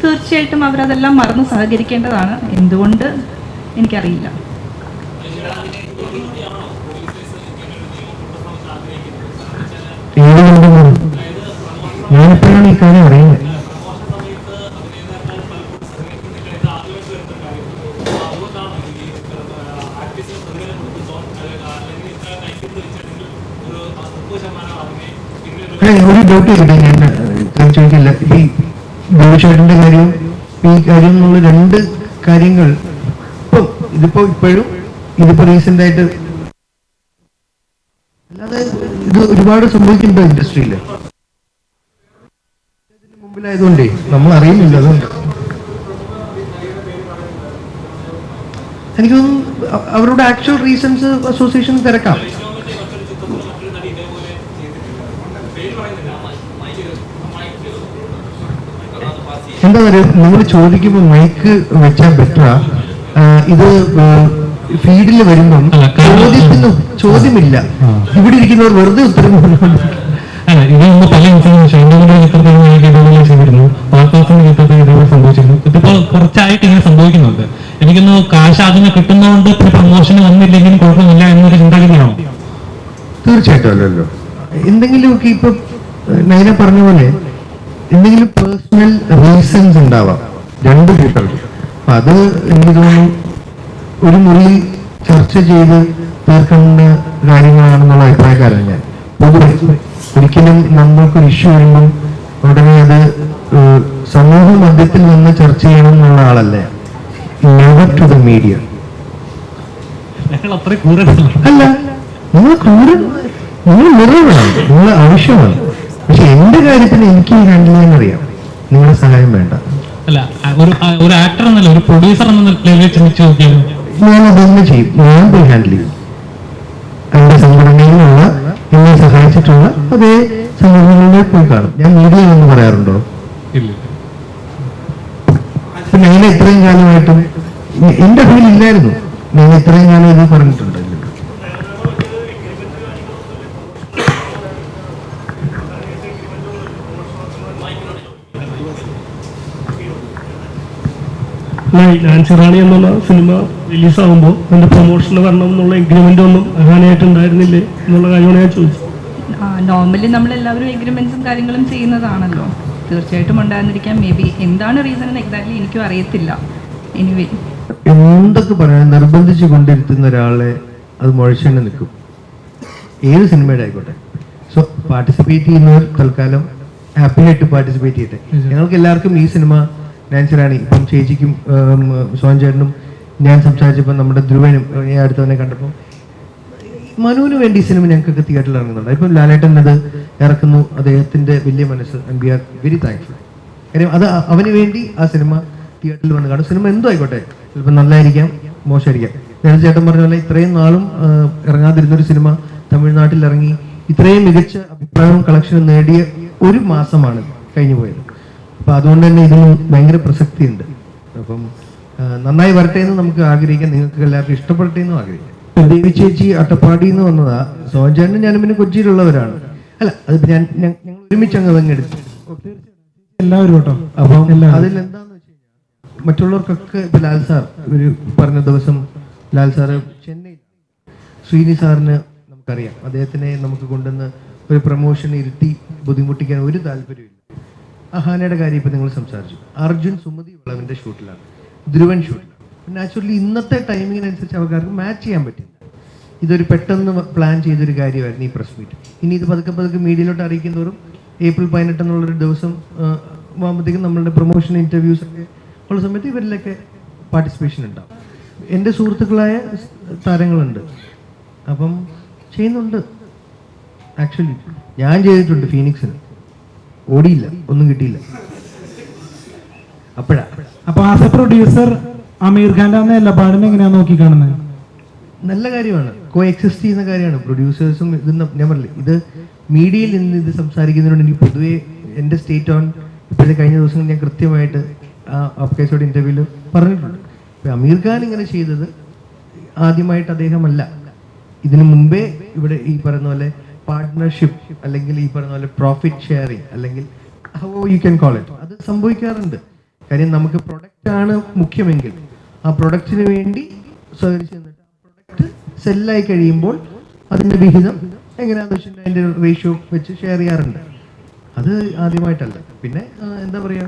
തീർച്ചയായിട്ടും അവരതെല്ലാം മറന്ന് സഹകരിക്കേണ്ടതാണ്. എന്തുകൊണ്ട് എനിക്കറിയില്ല. ഞാനിപ്പോഴാണ് ഈ കാര്യം അറിയുന്നത്. ഒരു ഡൗട്ട് കിട്ടി, ഞാൻ ചോദിക്കില്ല. ഈ ഗോപിച്ചേട്ടന്റെ കാര്യവും ഈ കാര്യം എന്നുള്ള 2 കാര്യങ്ങൾ ഇപ്പോഴും ഇതിപ്പോ റീസെന്റ് ആയിട്ട് അല്ലാതെ ഇത് ഒരുപാട് സംഭവിക്കുന്നുണ്ടോ ഇൻഡസ്ട്രിയില്? മുമ്പിലായതുകൊണ്ടേ നമ്മൾ അറിയുന്നില്ല. അതുകൊണ്ട് എനിക്ക് തോന്നുന്നു അവരുടെ ആക്ച്വൽ റീസൺസ് അസോസിയേഷൻ തിരക്കാം. എന്താ പറയുക, നിങ്ങൾ ചോദിക്കുമ്പോൾ മൈക്ക് വെച്ചാൽ ബെറ്ററാ. ഇത് ഫീൽഡിൽ വരുമ്പം ചോദ്യമില്ല, ഇവിടെ ഇരിക്കുന്നവർ വെറുതെ ഉത്തരം ഇതൊന്ന് പല ഷൈൻഡോന്റെ ചിത്രത്തിൽ ഇതേപോലെ ചെയ്തിരുന്നു, പാർക്കാസിന്റെ ചിത്രത്തിൽ ഇതേപോലെ സംഭവിച്ചിരുന്നു. ഇതിപ്പോ കുറച്ചായിട്ട് ഇങ്ങനെ സംഭവിക്കുന്നുണ്ട്. എനിക്കൊന്ന് കാശ് അതിന് കിട്ടുന്നതുകൊണ്ട് പ്രമോഷന് വന്നില്ലെങ്കിലും കുഴപ്പമില്ല എന്നൊരു ചിന്താഗതിയാണോ? തീർച്ചയായിട്ടും അല്ലല്ലോ. എന്തെങ്കിലുമൊക്കെ ഇപ്പൊ നൈന പറഞ്ഞ പോലെ എന്തെങ്കിലും പേഴ്സണൽ റീസൺസ് ഉണ്ടാവാം 2 കൂട്ടർക്ക്. അപ്പൊ അത് എനിക്ക് തോന്നുന്നു ഒരു മുറിയിൽ ചർച്ച ചെയ്ത് തീർക്കേണ്ട കാര്യങ്ങളാണെന്നുള്ള അഭിപ്രായക്കാരാണ് ഞാൻ. പൊതുവെ ഒരിക്കലും നമ്മൾക്കൊരു ഇഷ്യൂ വരുമ്പം ഉടനെ അത് സമൂഹ മധ്യത്തിൽ നിന്ന് ചർച്ച ചെയ്യണം എന്നുള്ള ആളല്ലേ. Never to the media. അല്ല, നിങ്ങൾ നിറവാണ്, നിങ്ങൾ ആവശ്യമാണ്. പക്ഷെ എന്റെ കാര്യത്തിന് എനിക്ക് ഹാൻഡിൽ ചെയ്യാൻ അറിയാം, നിങ്ങളുടെ സഹായം വേണ്ട. അല്ല, ഒരു ആക്ടർ എന്നല്ല, ഒരു പ്രൊഡ്യൂസർ എന്ന നിലയിൽ ചിന്തിച്ചു നോക്കിയാൽ ഞാൻ അതൊന്നും ചെയ്യും. ഞാൻ പോയി ഹാൻഡിൽ ചെയ്യും. എന്റെ സംഘടനയിലുള്ള എന്നെ സഹായിച്ചിട്ടുള്ള അതേ സംഘടനകളിലേക്ക് പോയി കാണും. ഞാൻ മീഡിയ എന്ന് പറയാറുണ്ടോ? പിന്നെ ഞാൻ ഇത്രയും കാലമായിട്ടും എന്റെ ഫീൽ ഇല്ലായിരുന്നു. ഞാൻ ഇത്രയും കാലം ഇത് പറഞ്ഞിട്ടുണ്ട്. നാൻസിറാണി എന്നുള്ള സിനിമ റിലീസാകുമ്പോൾ അതിന്റെ പ്രൊമോഷന് വരണം എന്നുള്ള എഗ്രിമെന്റ് ഒന്നും അഹാനായിട്ട് ഉണ്ടായിരുന്നില്ലേ എന്നുള്ള കാര്യമാണ് ഞാൻ ചോദിച്ചത്. നോർമലി നമ്മളെല്ലാവരും എഗ്രിമെന്റ്സും കാര്യങ്ങളും ചെയ്യുന്നതാണല്ലോ. തീർച്ചയായിട്ടും ഉണ്ടായിരുന്നിരിക്കാം. മേ ബി എന്താണ് റീസൺ എന്ന് എക്സാക്ട്ലി എനിക്കും അറിയത്തില്ല. എനിവേ എന്തൊക്കെ പറയാൻ നിർബന്ധിച്ച് കൊണ്ടിരുത്തുന്ന ഒരാളെ അത് മുഴച്ചെണ്ണ നിൽക്കും, ഏത് സിനിമയുടെ ആയിക്കോട്ടെ. സോ പാർട്ടിസിപ്പേറ്റ് ചെയ്യുന്നവർ തൽക്കാലം ഹാപ്പിയായിട്ട് പാർട്ടിസിപ്പേറ്റ് ചെയ്യട്ടെ. ഞങ്ങൾക്ക് എല്ലാവർക്കും ഈ സിനിമ നാൻസിറാണി, ഇപ്പം ചേച്ചിക്കും സോൻ ചേട്ടനും ഞാൻ സംസാരിച്ചപ്പോൾ നമ്മുടെ ധ്രുവനും ഞാൻ അടുത്തവനെ കണ്ടപ്പോൾ മനുവിന് വേണ്ടി ഈ സിനിമ ഞങ്ങൾക്കൊക്കെ തിയേറ്ററിൽ ഇറങ്ങുന്നുണ്ട്. ഇപ്പം ലാലേട്ടൻ അത് ഇറക്കുന്നു, അദ്ദേഹത്തിൻ്റെ വലിയ മനസ്സ്, and we are very thankful. കാര്യം അത് അവന് വേണ്ടി ആ സിനിമ തിയേറ്ററിൽ വന്ന് കാണും. സിനിമ എന്തോ ആയിക്കോട്ടെ, ചിലപ്പോൾ നല്ലതായിരിക്കാം, മോശമായിരിക്കാം. ഞാൻ ചേട്ടൻ പറഞ്ഞ പോലെ ഇത്രയും നാളും ഇറങ്ങാതിരുന്നൊരു സിനിമ തമിഴ്നാട്ടിൽ ഇറങ്ങി ഇത്രയും മികച്ച അഭിപ്രായവും കളക്ഷനും നേടിയ ഒരു മാസമാണ് കഴിഞ്ഞു പോയത്. അപ്പം അതുകൊണ്ട് തന്നെ ഇതിന് ഭയങ്കര പ്രസക്തിയുണ്ട്. അപ്പം നന്നായി വരട്ടെ എന്ന് നമുക്ക് ആഗ്രഹിക്കാം, നിങ്ങൾക്ക് എല്ലാവർക്കും ഇഷ്ടപ്പെടട്ടെ എന്നും ആഗ്രഹിക്കാം. ദേവി ചേച്ചി അട്ടപ്പാടിയിൽ നിന്ന് വന്നതാ. സോജാനും ഞാനും പിന്നെ കൊച്ചിയിലുള്ളവരാണ്. അല്ല, അതിപ്പോ ഞങ്ങൾ ഒരുമിച്ച് അങ്ങ് എടുത്തു എല്ലാവരും കേട്ടോ. അപ്പം അതിലെന്താന്ന് വെച്ച് കഴിഞ്ഞാൽ മറ്റുള്ളവർക്കൊക്കെ ഇപ്പൊ ലാൽ സാർ ഒരു പറഞ്ഞ ദിവസം ലാൽ സാറ് ചെന്നൈ, ശ്രീനി സാറിന് നമുക്കറിയാം, അദ്ദേഹത്തിനെ നമുക്ക് കൊണ്ടുവന്ന് ഒരു പ്രൊമോഷൻ ഇരുത്തി ബുദ്ധിമുട്ടിക്കാൻ ഒരു താല്പര്യമില്ല. അഹാനയുടെ കാര്യം ഇപ്പൊ നിങ്ങൾ സംസാരിച്ചു. അർജുൻ സുമതി വിളവിന്റെ ഷൂട്ടിലാണ്, ധ്രുവൻ ഷൂട്ടിലാണ്. നാച്ചുറലി ഇന്നത്തെ ടൈമിങ്ങിനനുസരിച്ച് അവർക്ക് മാച്ച് ചെയ്യാൻ പറ്റില്ല. ഇതൊരു പെട്ടെന്ന് പ്ലാൻ ചെയ്തൊരു കാര്യമായിരുന്നു ഈ പ്രസ് മീറ്റ്. ഇനി ഇത് പതുക്കെ പതുക്കെ മീഡിയയിലോട്ട് അറിയിക്കുന്നതോറും ഏപ്രിൽ 18 എന്നുള്ളൊരു ദിവസം ആകുമ്പോഴത്തേക്കും നമ്മളുടെ പ്രൊമോഷൻ ഇൻ്റർവ്യൂസ് ഒക്കെ ഉള്ള സമയത്ത് ഇവരിലൊക്കെ പാർട്ടിസിപ്പേഷൻ ഉണ്ടാവും. എൻ്റെ സുഹൃത്തുക്കളായ താരങ്ങളുണ്ട്, അപ്പം ചെയ്യുന്നുണ്ട്. ആക്ച്വലി ഞാൻ ചെയ്തിട്ടുണ്ട് ഫീനിക്സിന്, ഓടിയില്ല, ഒന്നും കിട്ടിയില്ല. അപ്പൊ ആസ് എ പ്രൊഡ്യൂസർ അമീർ ഖാന്റെ നിലപാടിനെ എങ്ങനെയാ നോക്കി കാണുന്നത്? നല്ല കാര്യമാണ്, കോ എക്സിസ്റ്റ് ചെയ്യുന്ന കാര്യമാണ്. പ്രൊഡ്യൂസേഴ്സും ഇതൊന്നും ഞാൻ പറഞ്ഞില്ല, ഇത് മീഡിയയിൽ നിന്ന് ഇത് സംസാരിക്കുന്നതിനോട് എനിക്ക് പൊതുവേ എൻ്റെ സ്റ്റേറ്റ് ഓൺ ഇപ്പോഴത്തെ കഴിഞ്ഞ ദിവസം ഞാൻ കൃത്യമായിട്ട് ആ അപ്കേസോട് ഇൻ്റർവ്യൂവിൽ പറഞ്ഞിട്ടുണ്ട്. ഇപ്പം അമീർ ഖാൻ ഇങ്ങനെ ചെയ്തത് ആദ്യമായിട്ട് അദ്ദേഹമല്ല. ഇതിനു മുമ്പേ ഇവിടെ ഈ പറയുന്ന പോലെ പാർട്ട്ണർഷിപ്പ് അല്ലെങ്കിൽ ഈ പറയുന്ന പോലെ പ്രോഫിറ്റ് ഷെയറിങ് അല്ലെങ്കിൽ how you can call it, അത് സംഭവിക്കാറുണ്ട്. കാര്യം നമുക്ക് പ്രൊഡക്റ്റാണ് മുഖ്യമെങ്കിൽ ആ പ്രൊഡക്റ്റിന് വേണ്ടി സഹകരിച്ച് നിന്നിട്ട് ആ പ്രൊഡക്റ്റ് സെല്ലായി കഴിയുമ്പോൾ അതിൻ്റെ വിഹിതം എങ്ങനെയാണെന്ന് വെച്ചിട്ടുണ്ടെങ്കിൽ അതിൻ്റെ റേഷ്യോ വെച്ച് ഷെയർ ചെയ്യാറുണ്ട്. അത് ആദ്യമായിട്ടല്ല. പിന്നെ എന്താ പറയുക,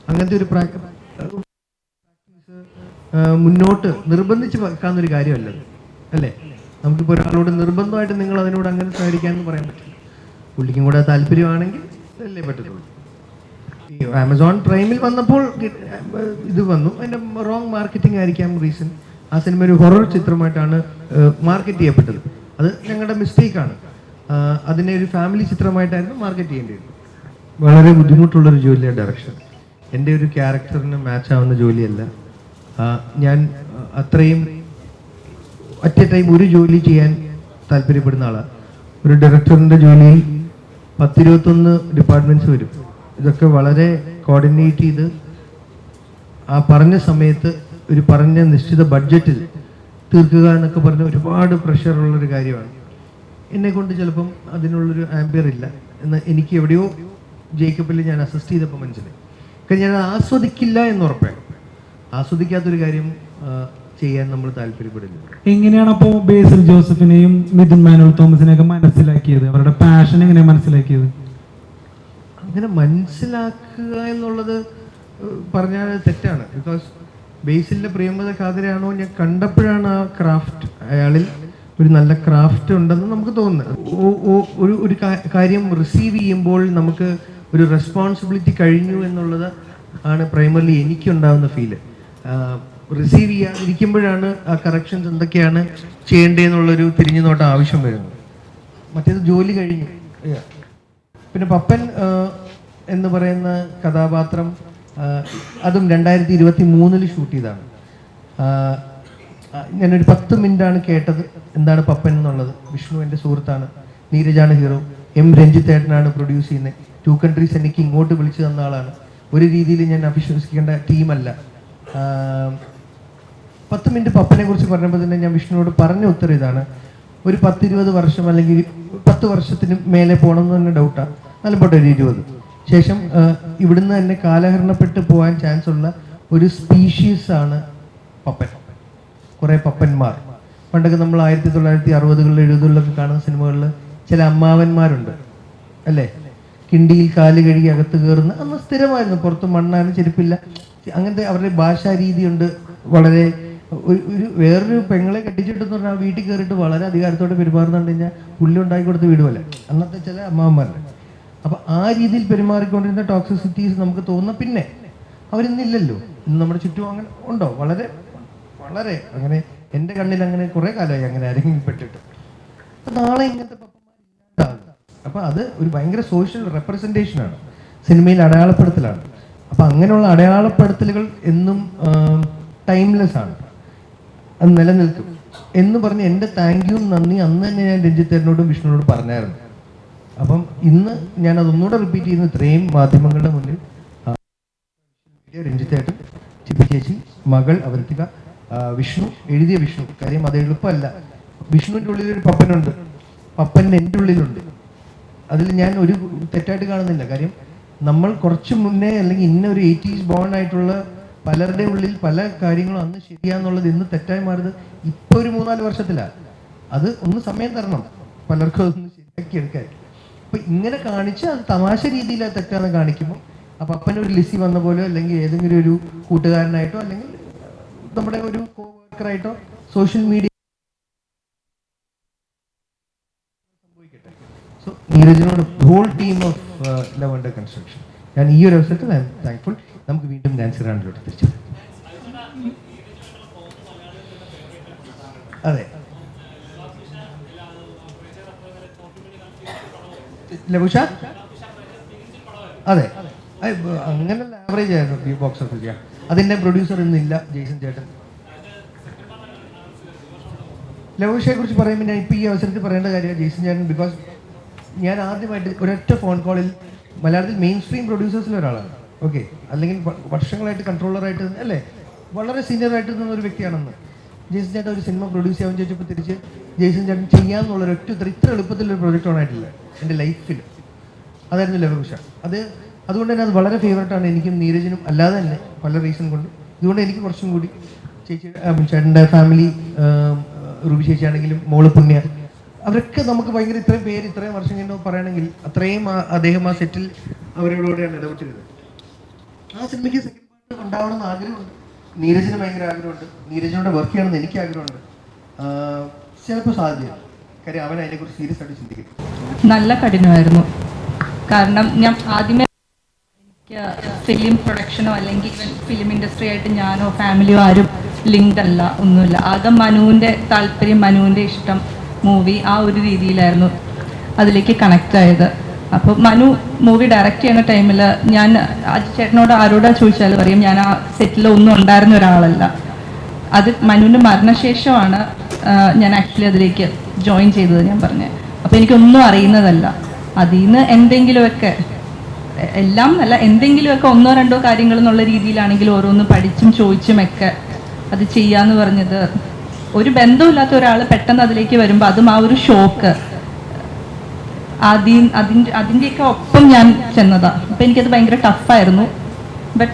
അങ്ങനത്തെ ഒരു മുന്നോട്ട് നിർബന്ധിച്ച് വെക്കാവുന്നൊരു കാര്യമല്ലത്, അല്ലേ? നമുക്കിപ്പോൾ ഒരാളോട് നിർബന്ധമായിട്ട് നിങ്ങൾ അതിനോട് അങ്ങനെ സഹകരിക്കാമെന്ന് പറയാൻ പറ്റില്ല. പുള്ളിക്കും കൂടെ താല്പര്യമാണെങ്കിൽ അല്ലേ പറ്റത്തുള്ളൂ. ഈ ആമസോൺ പ്രൈമിൽ വന്നപ്പോൾ ഇത് വന്നു, അതിൻ്റെ റോങ് മാർക്കറ്റിംഗ് ആയിരിക്കാം റീസൺ. ആ സിനിമ ഒരു ഹൊറർ ചിത്രമായിട്ടാണ് മാർക്കറ്റ് ചെയ്യപ്പെട്ടത്. അത് ഞങ്ങളുടെ മിസ്റ്റേക്കാണ്. അതിനെ ഒരു ഫാമിലി ചിത്രമായിട്ടായിരുന്നു മാർക്കറ്റ് ചെയ്യേണ്ടിയിരുന്നത്. വളരെ ബുദ്ധിമുട്ടുള്ളൊരു ജോലിയാണ് ഡയറക്ഷൻ. എൻ്റെ ഒരു ക്യാരക്ടറിന് മാച്ച് ആവുന്ന ജോലിയല്ല. ഞാൻ അത്രയും അറ്റ് എ ടൈം ഒരു ജോലി ചെയ്യാൻ താല്പര്യപ്പെടുന്ന ആളാണ്. ഒരു ഡയറക്ടറിൻ്റെ ജോലിയിൽ 10-21 ഡിപ്പാർട്ട്മെൻറ്റ്സ് വരും. ഇതൊക്കെ വളരെ കോർഡിനേറ്റ് ചെയ്ത് ആ പറഞ്ഞ സമയത്ത് ഒരു പറഞ്ഞ നിശ്ചിത ബഡ്ജറ്റിൽ തീർക്കുക എന്നൊക്കെ പറഞ്ഞ ഒരുപാട് പ്രഷറുള്ളൊരു കാര്യമാണ്. എന്നെക്കൊണ്ട് ചിലപ്പം അതിനുള്ളൊരു ആംബിയർ ഇല്ല എന്ന് എനിക്ക് എവിടെയോ ജേക്കബിൽ ഞാൻ അസിസ്റ്റ് ചെയ്തപ്പോൾ മനസ്സിലായി. കാരണം ഞാൻ ആസ്വദിക്കില്ല എന്ന് ഉറപ്പാണ്. ആസ്വദിക്കാത്തൊരു കാര്യം ചെയ്യാൻ നമ്മൾ താല്പര്യപ്പെടില്ല. എങ്ങനെയാണ് അപ്പോൾ ബേസിൽ ജോസഫിനെയും മിഥുൻ മാനുവൽ തോമസിനെയൊക്കെ മനസ്സിലാക്കിയത്? അവരുടെ പാഷൻ എങ്ങനെയാണ് മനസ്സിലാക്കിയത്? അങ്ങനെ മനസ്സിലാക്കുക എന്നുള്ളത് പറഞ്ഞാൽ തെറ്റാണ്. ബിക്കോസ് ബേസിലിൻ്റെ പ്രിയമത കാതരയാണോ ഞാൻ കണ്ടപ്പോഴാണ് ആ ക്രാഫ്റ്റ്, അയാളിൽ ഒരു നല്ല ക്രാഫ്റ്റ് ഉണ്ടെന്ന് നമുക്ക് തോന്നുന്നത്. ഒരു കാര്യം റിസീവ് ചെയ്യുമ്പോൾ നമുക്ക് ഒരു റെസ്പോൺസിബിലിറ്റി കഴിഞ്ഞു എന്നുള്ളത് ആണ് പ്രൈമറിലി എനിക്കുണ്ടാകുന്ന ഫീല്. റിസീവ് ചെയ്യാതിരിക്കുമ്പോഴാണ് ആ കറക്ഷൻസ് എന്തൊക്കെയാണ് ചെയ്യേണ്ടതെന്നുള്ളൊരു തിരിഞ്ഞു നോട്ടം ആവശ്യം വരുന്നത്. മറ്റേത് ജോലി കഴിഞ്ഞു. പിന്നെ പപ്പൻ എന്ന് പറയുന്ന കഥാപാത്രം അതും 2023 ഷൂട്ട് ചെയ്തതാണ്. ഞാനൊരു 10 മിനിറ്റാണ് കേട്ടത് എന്താണ് പപ്പൻ എന്നുള്ളത്. വിഷ്ണു എൻ്റെ സുഹൃത്താണ്, നീരജാണ് ഹീറോ, എം രഞ്ജിത്തേട്ടനാണ് പ്രൊഡ്യൂസ് ചെയ്യുന്നത്. 2 കൺട്രീസ് എനിക്ക് ഇങ്ങോട്ട് വിളിച്ചു തന്ന ആളാണ്. ഒരു രീതിയിൽ ഞാൻ അവിശ്വസിക്കേണ്ട ടീമല്ല. 10 മിനിറ്റ് പപ്പനെ കുറിച്ച് പറഞ്ഞപ്പോൾ തന്നെ ഞാൻ വിഷ്ണുവോട് പറഞ്ഞ ഉത്തരം ഇതാണ്: ഒരു 10-20 വർഷം അല്ലെങ്കിൽ 10 വർഷത്തിന് മേലെ പോകണമെന്ന് തന്നെ ഡൗട്ടാണ്. നല്ല പോട്ടെ ഒരു 20. ശേഷം ഇവിടുന്ന് തന്നെ കാലഹരണപ്പെട്ട് പോകാൻ ചാൻസ് ഉള്ള ഒരു സ്പീഷീസ് ആണ് പപ്പൻ. കുറേ പപ്പന്മാർ. പണ്ടൊക്കെ നമ്മൾ 1960-കളിൽ 70-കളിലൊക്കെ കാണുന്ന സിനിമകളിൽ ചില അമ്മാവന്മാരുണ്ട് അല്ലേ, കിണ്ടിയിൽ കാല് കഴുകി അകത്ത് കയറുന്ന. അന്ന് സ്ഥിരമായിരുന്നു, പുറത്ത് മണ്ണാണ്, ചെരുപ്പില്ല, അങ്ങനത്തെ അവരുടെ ഭാഷാ രീതിയുണ്ട്. വളരെ ഒരു വേറൊരു പെങ്ങളെ കെട്ടിച്ചിട്ടെന്ന് പറഞ്ഞാൽ വീട്ടിൽ കയറിയിട്ട് വളരെ അധികാരത്തോടെ പെരുമാറുന്നുണ്ട് കഴിഞ്ഞാൽ പുല്ല് ഉണ്ടാക്കി കൊടുത്ത് വിടുമല്ല അന്നത്തെ ചില അമ്മാവന്മാരുടെ. അപ്പം ആ രീതിയിൽ പെരുമാറിക്കൊണ്ടിരുന്ന ടോക്സിസിറ്റീസ് നമുക്ക് തോന്നുന്ന പിന്നെ അവരിന്നില്ലല്ലോ. ഇന്ന് നമ്മുടെ ചുറ്റും അങ്ങനെ ഉണ്ടോ? വളരെ വളരെ അങ്ങനെ എൻ്റെ കണ്ണിൽ അങ്ങനെ കുറേ കാലമായി അങ്ങനെ ആരെങ്കിലും പെട്ടിട്ട്. അപ്പം നാളെ ഇങ്ങനത്തെ പപ്പന്മാരില്ലാണ്ടാകും. അപ്പം അത് ഒരു ഭയങ്കര സോഷ്യൽ റെപ്രസെൻറ്റേഷനാണ്, സിനിമയിൽ അടയാളപ്പെടുത്തലാണ്. അപ്പം അങ്ങനെയുള്ള അടയാളപ്പെടുത്തലുകൾ എന്നും ടൈംലെസ് ആണ്, അത് നിലനിൽക്കും എന്ന് പറഞ്ഞ് എൻ്റെ താങ്ക് യു നന്ദി അന്ന് തന്നെ ഞാൻ രഞ്ജിത്തേട്ടനോടും വിഷ്ണുവിനോടും പറഞ്ഞായിരുന്നു. അപ്പം ഇന്ന് ഞാൻ അതൊന്നുകൂടെ റിപ്പീറ്റ് ചെയ്യുന്നു. ഇത്രയും മാധ്യമങ്ങളുടെ മുന്നിൽ രഞ്ജിത്തേട്ടൻ, ചിപ്പി ചേച്ചി, മകൾ അവൃത്തിക, വിഷ്ണു, എഴുതിയ വിഷ്ണു. കാര്യം അത് എളുപ്പമല്ല. വിഷ്ണുവിൻ്റെ ഉള്ളിലൊരു പപ്പനുണ്ട്, പപ്പൻ എൻ്റെ ഉള്ളിലുണ്ട്. അതിൽ ഞാൻ ഒരു തെറ്റായിട്ട് കാണുന്നില്ല. കാര്യം നമ്മൾ കുറച്ച് മുന്നേ അല്ലെങ്കിൽ ഇന്ന ഒരു 80s ബോൺ ആയിട്ടുള്ള പലരുടെ ഉള്ളിൽ പല കാര്യങ്ങളും അന്ന് ശരിയാന്നുള്ളത് ഇന്ന് തെറ്റായി മാറിയത് ഇപ്പോൾ ഒരു 3-4 വർഷത്തിലാണ്. അത് ഒന്ന് സമയം തരണം പലർക്കും അതൊന്ന് ശരിയാക്കി എടുക്കാൻ. അപ്പം ഇങ്ങനെ കാണിച്ച് അത് തമാശ രീതിയിൽ അത് തെറ്റാന്ന് കാണിക്കുമ്പോൾ അപ്പം അപ്പനൊരു ലിസി വന്ന പോലെയോ അല്ലെങ്കിൽ ഏതെങ്കിലും ഒരു കൂട്ടുകാരനായിട്ടോ അല്ലെങ്കിൽ നമ്മുടെ ഒരു കോവർക്കറായിട്ടോ സോഷ്യൽ മീഡിയ സംഭവിക്കട്ടെ. സോ നീരജിനോട് whole team of love under construction ഞാൻ ഈ ഒരു അവസരത്തിൽ ഐ എം താങ്ക്ഫുൾ. നമുക്ക് വീണ്ടും നാൻസി റാണിലോട്ട് തിരിച്ചു. അതെ, ലഘുഷ, അതെ, അങ്ങനെ ആവറേജ് ആയിരുന്നു ഈ ബോക്സ് ഓഫീസ്. അതിൻ്റെ പ്രൊഡ്യൂസർ ഇന്നില്ല, ജെയ്സൺ ചേട്ടൻ. ലഘുഷയെ കുറിച്ച് പറയുമ്പോൾ ഞാൻ ഇപ്പോൾ ഈ അവസരത്തിൽ പറയേണ്ട കാര്യമാണ് ജെയ്സൺ ചേട്ടൻ. ബിക്കോസ് ഞാൻ ആദ്യമായിട്ട് ഒരൊറ്റ ഫോൺ കോളിൽ മലയാളത്തിൽ മെയിൻ സ്ട്രീം പ്രൊഡ്യൂസേഴ്സിൽ ഒരാളാണ്. ഓക്കെ, അല്ലെങ്കിൽ വർഷങ്ങളായിട്ട് കൺട്രോളറായിട്ട് അല്ലേ, വളരെ സീനിയറായിട്ട് നിന്ന ഒരു വ്യക്തിയാണെന്ന്. ജെയ്സൺ ചേട്ടൻ ഒരു സിനിമ പ്രൊഡ്യൂസ് ചെയ്യാൻ ചോദിച്ചപ്പോൾ തിരിച്ച് ജെയ്സൺ ചേട്ടൻ ചെയ്യാമെന്നുള്ളൊരു ഇത്ര എളുപ്പത്തിലൊരു പ്രൊജക്റ്റ് ഓണായിട്ടില്ല എൻ്റെ ലൈഫിൽ. അതായിരുന്നു ലഘുഷ. അതുകൊണ്ട് തന്നെ അത് വളരെ ഫേവറേറ്റാണ് എനിക്കും നീരജിനും, അല്ലാതെ തന്നെ പല റീസൺ കൊണ്ട്. ഇതുകൊണ്ട് എനിക്ക് കുറച്ചും കൂടി ചേച്ചി, ചേട്ടൻ്റെ ഫാമിലി, റുബി ചേച്ചിയാണെങ്കിലും മോള് പുണ്യ, അവരൊക്കെ നമുക്ക് ഭയങ്കര ഇത്രയും പേര് ഇത്രയും വർഷം കഴിഞ്ഞ് പറയുകയാണെങ്കിൽ അത്രയും അദ്ദേഹം ആ സെറ്റിൽ അവരോടുകൂടെയാണ് ഇടപെട്ടിരുന്നത്. ആ സിനിമയ്ക്ക് സെക്കൻഡ് പാർട്ട് ഉണ്ടാവണമെന്ന് ആഗ്രഹമുണ്ട്. നീരജിന് ഭയങ്കര ആഗ്രഹമുണ്ട്. നീരജിനോട് വർക്ക് ചെയ്യണമെന്ന് എനിക്ക് ആഗ്രഹമുണ്ട്. ചിലപ്പോൾ സാധ്യതയാണ്. കാര്യം അവൻ അതിനെക്കുറിച്ച് സീരിയസ് ആയിട്ട് ചിന്തിക്കും. നല്ല കഠിനമായിരുന്നു. കാരണം ഞാൻ ആദ്യമേ എനിക്ക് ഫിലിം പ്രൊഡക്ഷനോ അല്ലെങ്കിൽ ഫിലിം ഇൻഡസ്ട്രി ആയിട്ട് ഞാനോ ഫാമിലിയോ ആരും ലിങ്ക്ഡ് അല്ല, ഒന്നുമില്ല. ആകെ മനുവിൻ്റെ താല്പര്യം, മനുവിൻ്റെ ഇഷ്ടം, മൂവി, ആ ഒരു രീതിയിലായിരുന്നു അതിലേക്ക് കണക്റ്റ് ആയത്. അപ്പോൾ മനു മൂവി ഡയറക്റ്റ് ചെയ്യുന്ന ടൈമിൽ ഞാൻ ചേട്ടനോട് ആരോടാ ചോദിച്ചാൽ പറയും ഞാൻ ആ സെറ്റിൽ ഒന്നും ഉണ്ടായിരുന്ന ഒരാളല്ല. അത് മനുവിൻ്റെ മരണശേഷമാണ് ഞാൻ ആക്ച്വലി അതിലേക്ക് ജോയിൻ ചെയ്തത്. ഞാൻ പറഞ്ഞത് അപ്പോൾ എനിക്കൊന്നും അറിയുന്നതല്ല. അതിൽ നിന്ന് എന്തെങ്കിലുമൊക്കെ, എല്ലാം അല്ല, എന്തെങ്കിലുമൊക്കെ 1-2 കാര്യങ്ങൾ എന്നുള്ള രീതിയിലാണെങ്കിൽ ഓരോന്ന് പഠിച്ചും ചോദിച്ചുമൊക്കെ അത് ചെയ്യാന്ന് പറഞ്ഞത്. ഒരു ബന്ധമില്ലാത്ത ഒരാൾ പെട്ടെന്ന് അതിലേക്ക് വരുമ്പോൾ അതും ആ ഒരു ഷോക്ക്, അതിൻ്റെയൊക്കെ ഒപ്പം ഞാൻ ചെന്നതാണ്. അപ്പം എനിക്കത് ഭയങ്കര ടഫായിരുന്നു. ബട്ട്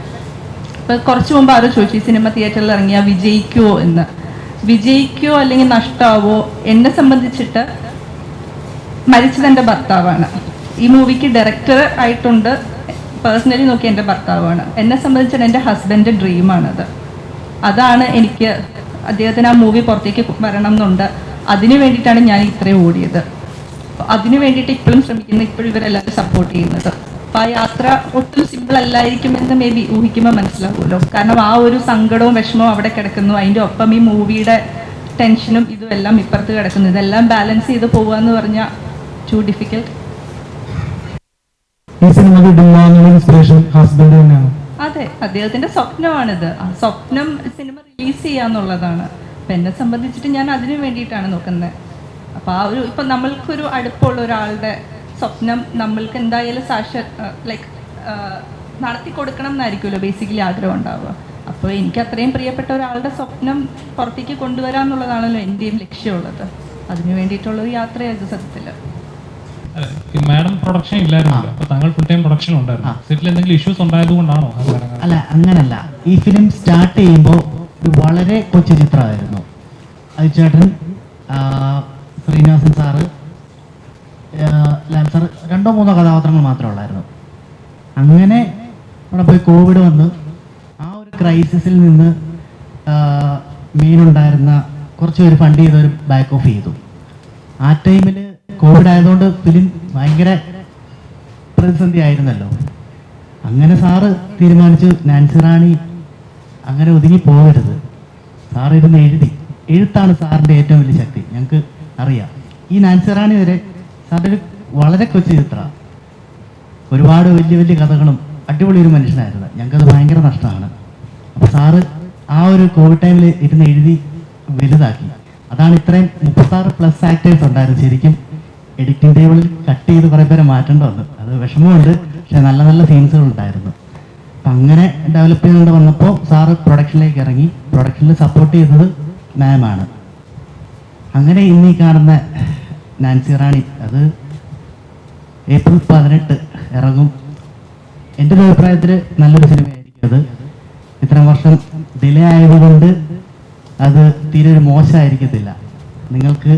ഇപ്പം കുറച്ച് മുമ്പ് ആരോ ചോദിച്ചു ഈ സിനിമ തിയേറ്ററിൽ ഇറങ്ങിയാൽ വിജയിക്കുമോ എന്ന്. വിജയിക്കുമോ അല്ലെങ്കിൽ നഷ്ടമാവോ, എന്നെ സംബന്ധിച്ചിട്ട് മരിച്ചത് എൻ്റെ ഭർത്താവാണ്. ഈ മൂവിക്ക് ഡയറക്ടർ ആയിട്ടുണ്ട്, പേഴ്സണലി നോക്കി എൻ്റെ ഭർത്താവാണ്. എന്നെ സംബന്ധിച്ചിട്ട് എൻ്റെ ഹസ്ബൻഡ് ഡ്രീമാണത്. അതാണ് എനിക്ക്, അദ്ദേഹത്തിന് ആ മൂവി പുറത്തേക്ക് വരണം എന്നുണ്ട്. അതിനു വേണ്ടിയിട്ടാണ് ഞാൻ ഇത്രയും ഓടിയത്. അതിനു വേണ്ടിയിട്ട് ഇപ്പോഴും ശ്രമിക്കുന്നത്, ഇപ്പോഴും ഇവരെല്ലാവരും സപ്പോർട്ട് ചെയ്യുന്നത്. അപ്പോൾ ആ യാത്ര ഒട്ടും സിമ്പിൾ അല്ലായിരിക്കുമെന്ന് മേ ബി ഊഹിക്കുമ്പോൾ മനസ്സിലാവുമല്ലോ. കാരണം ആ ഒരു സങ്കടവും വിഷമവും അവിടെ കിടക്കുന്നു, അതിൻ്റെ ഒപ്പം ഈ മൂവിയുടെ ടെൻഷനും ഇതും എല്ലാം ഇപ്പുറത്ത് കിടക്കുന്നു. ഇതെല്ലാം ബാലൻസ് ചെയ്ത് പോകുക എന്ന് പറഞ്ഞാൽ ടു ഡിഫിക്കൽട്ട്. ഈ സിനിമ ഇൻസ്പിറേഷൻ ഹസ്ബൻഡ് തന്നെയാണ്. അതെ, അദ്ദേഹത്തിന്റെ സ്വപ്നമാണിത്. ആ സ്വപ്നം സിനിമ റിലീസ് ചെയ്യാന്നുള്ളതാണ്. അപ്പം എന്നെ സംബന്ധിച്ചിട്ട് ഞാൻ അതിനു വേണ്ടിയിട്ടാണ് നോക്കുന്നത്. അപ്പോൾ ആ ഒരു ഇപ്പം നമ്മൾക്കൊരു അടുപ്പമുള്ള ഒരാളുടെ സ്വപ്നം നമ്മൾക്ക് എന്തായാലും നടത്തി കൊടുക്കണം എന്നായിരിക്കുമല്ലോ ബേസിക്കലി ആഗ്രഹം ഉണ്ടാവുക. അപ്പോൾ എനിക്ക് അത്രയും പ്രിയപ്പെട്ട ഒരാളുടെ സ്വപ്നം പുറത്തേക്ക് കൊണ്ടുവരാമെന്നുള്ളതാണല്ലോ എൻ്റെയും ലക്ഷ്യമുള്ളത്. അതിനു വേണ്ടിയിട്ടുള്ളൊരു യാത്രയായിരുന്നു സത്യത്തിൽ. മാഡം പ്രൊഡക്ഷൻ ഇല്ലായിരുന്നല്ലോ, അപ്പൊ താങ്കൾ ഫുൾ ടൈം പ്രൊഡക്ഷൻ ഉണ്ടായിരുന്നു. സെറ്റിൽ എന്തെങ്കിലും ഇഷ്യൂസ് ഉണ്ടായത് കൊണ്ടാണോ? അല്ല, അങ്ങനല്ല. ഈ ഫിലിം സ്റ്റാർട്ട് ചെയ്യുമ്പോൾ ഒരു വളരെ കൊച്ചു ചിത്രമായിരുന്നു. അജിച്ചേട്ടൻ, ശ്രീനിവാസൻ സാറ്, ലാൽ സാർ, 2-3 കഥാപാത്രങ്ങൾ മാത്രമേ ഉള്ളായിരുന്നു. അങ്ങനെ അവിടെ പോയി കോവിഡ് വന്ന് ആ ഒരു ക്രൈസിസിൽ നിന്ന് മെയിനുണ്ടായിരുന്ന കുറച്ച് പേര് ഫണ്ട് ചെയ്തവർ ബാക്ക് ഓഫ് ചെയ്തു. ആ ടൈമിൽ കോവിഡ് ആയതുകൊണ്ട് ഫിലിം ഭയങ്കര പ്രതിസന്ധി ആയിരുന്നല്ലോ. അങ്ങനെ സാറ് തീരുമാനിച്ചു നാൻസി റാണി അങ്ങനെ ഒതുങ്ങി പോകരുത്, സാർ ഇരുന്ന് എഴുത്താണ് സാറിൻ്റെ ഏറ്റവും വലിയ ശക്തി, ഞങ്ങൾക്ക് അറിയാം. ഈ നാൻസി റാണി വരെ സാറിൻ്റെ ഒരു വളരെ കൊച്ചു ചിത്രമാണ്, ഒരുപാട് വലിയ വലിയ കഥകളും അടിപൊളി ഒരു മനുഷ്യനായിരുന്നു. ഞങ്ങൾക്കത് ഭയങ്കര നഷ്ടമാണ്. അപ്പോൾ സാറ് ആ ഒരു കോവിഡ് ടൈമിൽ ഇരുന്ന് എഴുതി വലുതാക്കി. അതാണ് ഇത്രയും 36+ ആക്ടേഴ്സ് ഉണ്ടായിരുന്നു. ശരിക്കും എഡിറ്റിംഗ് ടേബിളിൽ കട്ട് ചെയ്ത് കുറേ പേരെ മാറ്റേണ്ടി വന്നു. അത് വിഷമമുണ്ട്, പക്ഷെ നല്ല നല്ല സീൻസുകൾ ഉണ്ടായിരുന്നു. അപ്പം അങ്ങനെ ഡെവലപ്പ് ചെയ്തുകൊണ്ട് വന്നപ്പോൾ സാറ് പ്രൊഡക്ഷനിലേക്ക് ഇറങ്ങി. പ്രൊഡക്ഷനിൽ സപ്പോർട്ട് ചെയ്തത് മാമാണ്. അങ്ങനെ ഇന്നീ കാണുന്ന നാൻസി റാണി അത് ഏപ്രിൽ 18 ഇറങ്ങും. എൻ്റെ ഒരു അഭിപ്രായത്തിൽ നല്ലൊരു സിനിമയായിരിക്കും അത്. ഇത്രയും വർഷം ഡിലേ ആയതുകൊണ്ട് അത് തീരെ ഒരു മോശമായിരിക്കത്തില്ല. നിങ്ങൾക്ക്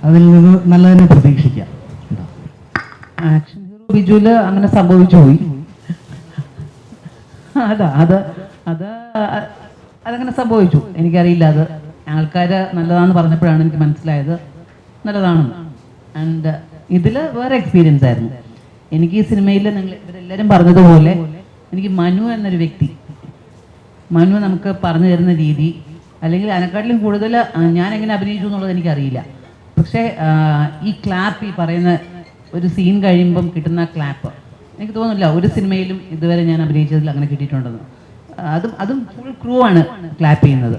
അതിൽ നിന്ന് നല്ലതിനെ പ്രതീക്ഷിക്കാം. ആക്ഷൻ ഹീറോ ബിജുവില് അങ്ങനെ സംഭവിച്ചു പോയി. അതങ്ങനെ സംഭവിച്ചു. എനിക്കറിയില്ല, അത് ആൾക്കാർ നല്ലതാണെന്ന് പറഞ്ഞപ്പോഴാണ് എനിക്ക് മനസ്സിലായത് നല്ലതാണെന്ന്. ആൻഡ് ഇതിൽ വേറെ എക്സ്പീരിയൻസ് ആയിരുന്നു എനിക്ക്. ഈ സിനിമയിൽ ഇവരെല്ലാവരും പറഞ്ഞതുപോലെ എനിക്ക് മനു എന്നൊരു വ്യക്തി, മനു നമുക്ക് പറഞ്ഞു തരുന്ന രീതി, അല്ലെങ്കിൽ അതിനെക്കാട്ടിലും കൂടുതൽ ഞാൻ എങ്ങനെ അഭിനയിച്ചു എന്നുള്ളത് എനിക്കറിയില്ല. പക്ഷേ ഈ ക്ലാപ്പ്, ഈ പറയുന്ന ഒരു സീൻ കഴിയുമ്പം കിട്ടുന്ന ക്ലാപ്പ് എനിക്ക് തോന്നുന്നില്ല ഒരു സിനിമയിലും ഇതുവരെ ഞാൻ അഭിനയിച്ചതിൽ അങ്ങനെ കിട്ടിയിട്ടുണ്ടെന്ന്. അതും ഫുൾ ക്രൂ ആണ് ക്ലാപ്പ് ചെയ്യുന്നത്.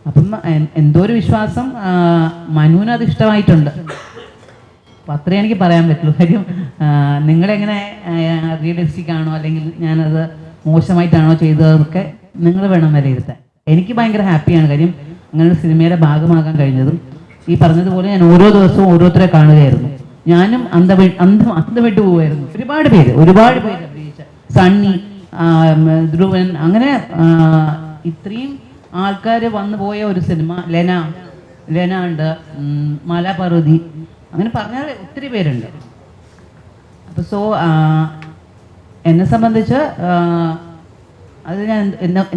അപ്പം എന്തോ ഒരു വിശ്വാസം മനുവിന് അത് ഇഷ്ടമായിട്ടുണ്ട്. അപ്പം അത്രേ എനിക്ക് പറയാൻ പറ്റുള്ളൂ. കാര്യം നിങ്ങളെങ്ങനെ റിയലിസ്റ്റിക് ആണോ അല്ലെങ്കിൽ ഞാനത് മോശമായിട്ടാണോ ചെയ്തതെന്നൊക്കെ നിങ്ങൾ വേണം വിലയിരുത്താൻ. എനിക്ക് ഭയങ്കര ഹാപ്പിയാണ് കാര്യം അങ്ങനെ ഒരു സിനിമയുടെ ഭാഗമാകാൻ കഴിഞ്ഞതും. ഈ പറഞ്ഞതുപോലെ ഞാൻ ഓരോ ദിവസവും ഓരോരുത്തരെ കാണുകയായിരുന്നു. ഞാനും അന്തം വിട്ടു പോവുമായിരുന്നു. ഒരുപാട് പേര് അഭിനയിച്ച സണ്ണി, ധ്രുവൻ, അങ്ങനെ ഇത്രയും ആൾക്കാർ വന്നു പോയ ഒരു സിനിമ. ലെന ഉണ്ട്, മാലാപാർവതി, അങ്ങനെ പറഞ്ഞാൽ ഒത്തിരി പേരുണ്ട്. അപ്പോൾ എന്നെ സംബന്ധിച്ച് അത് ഞാൻ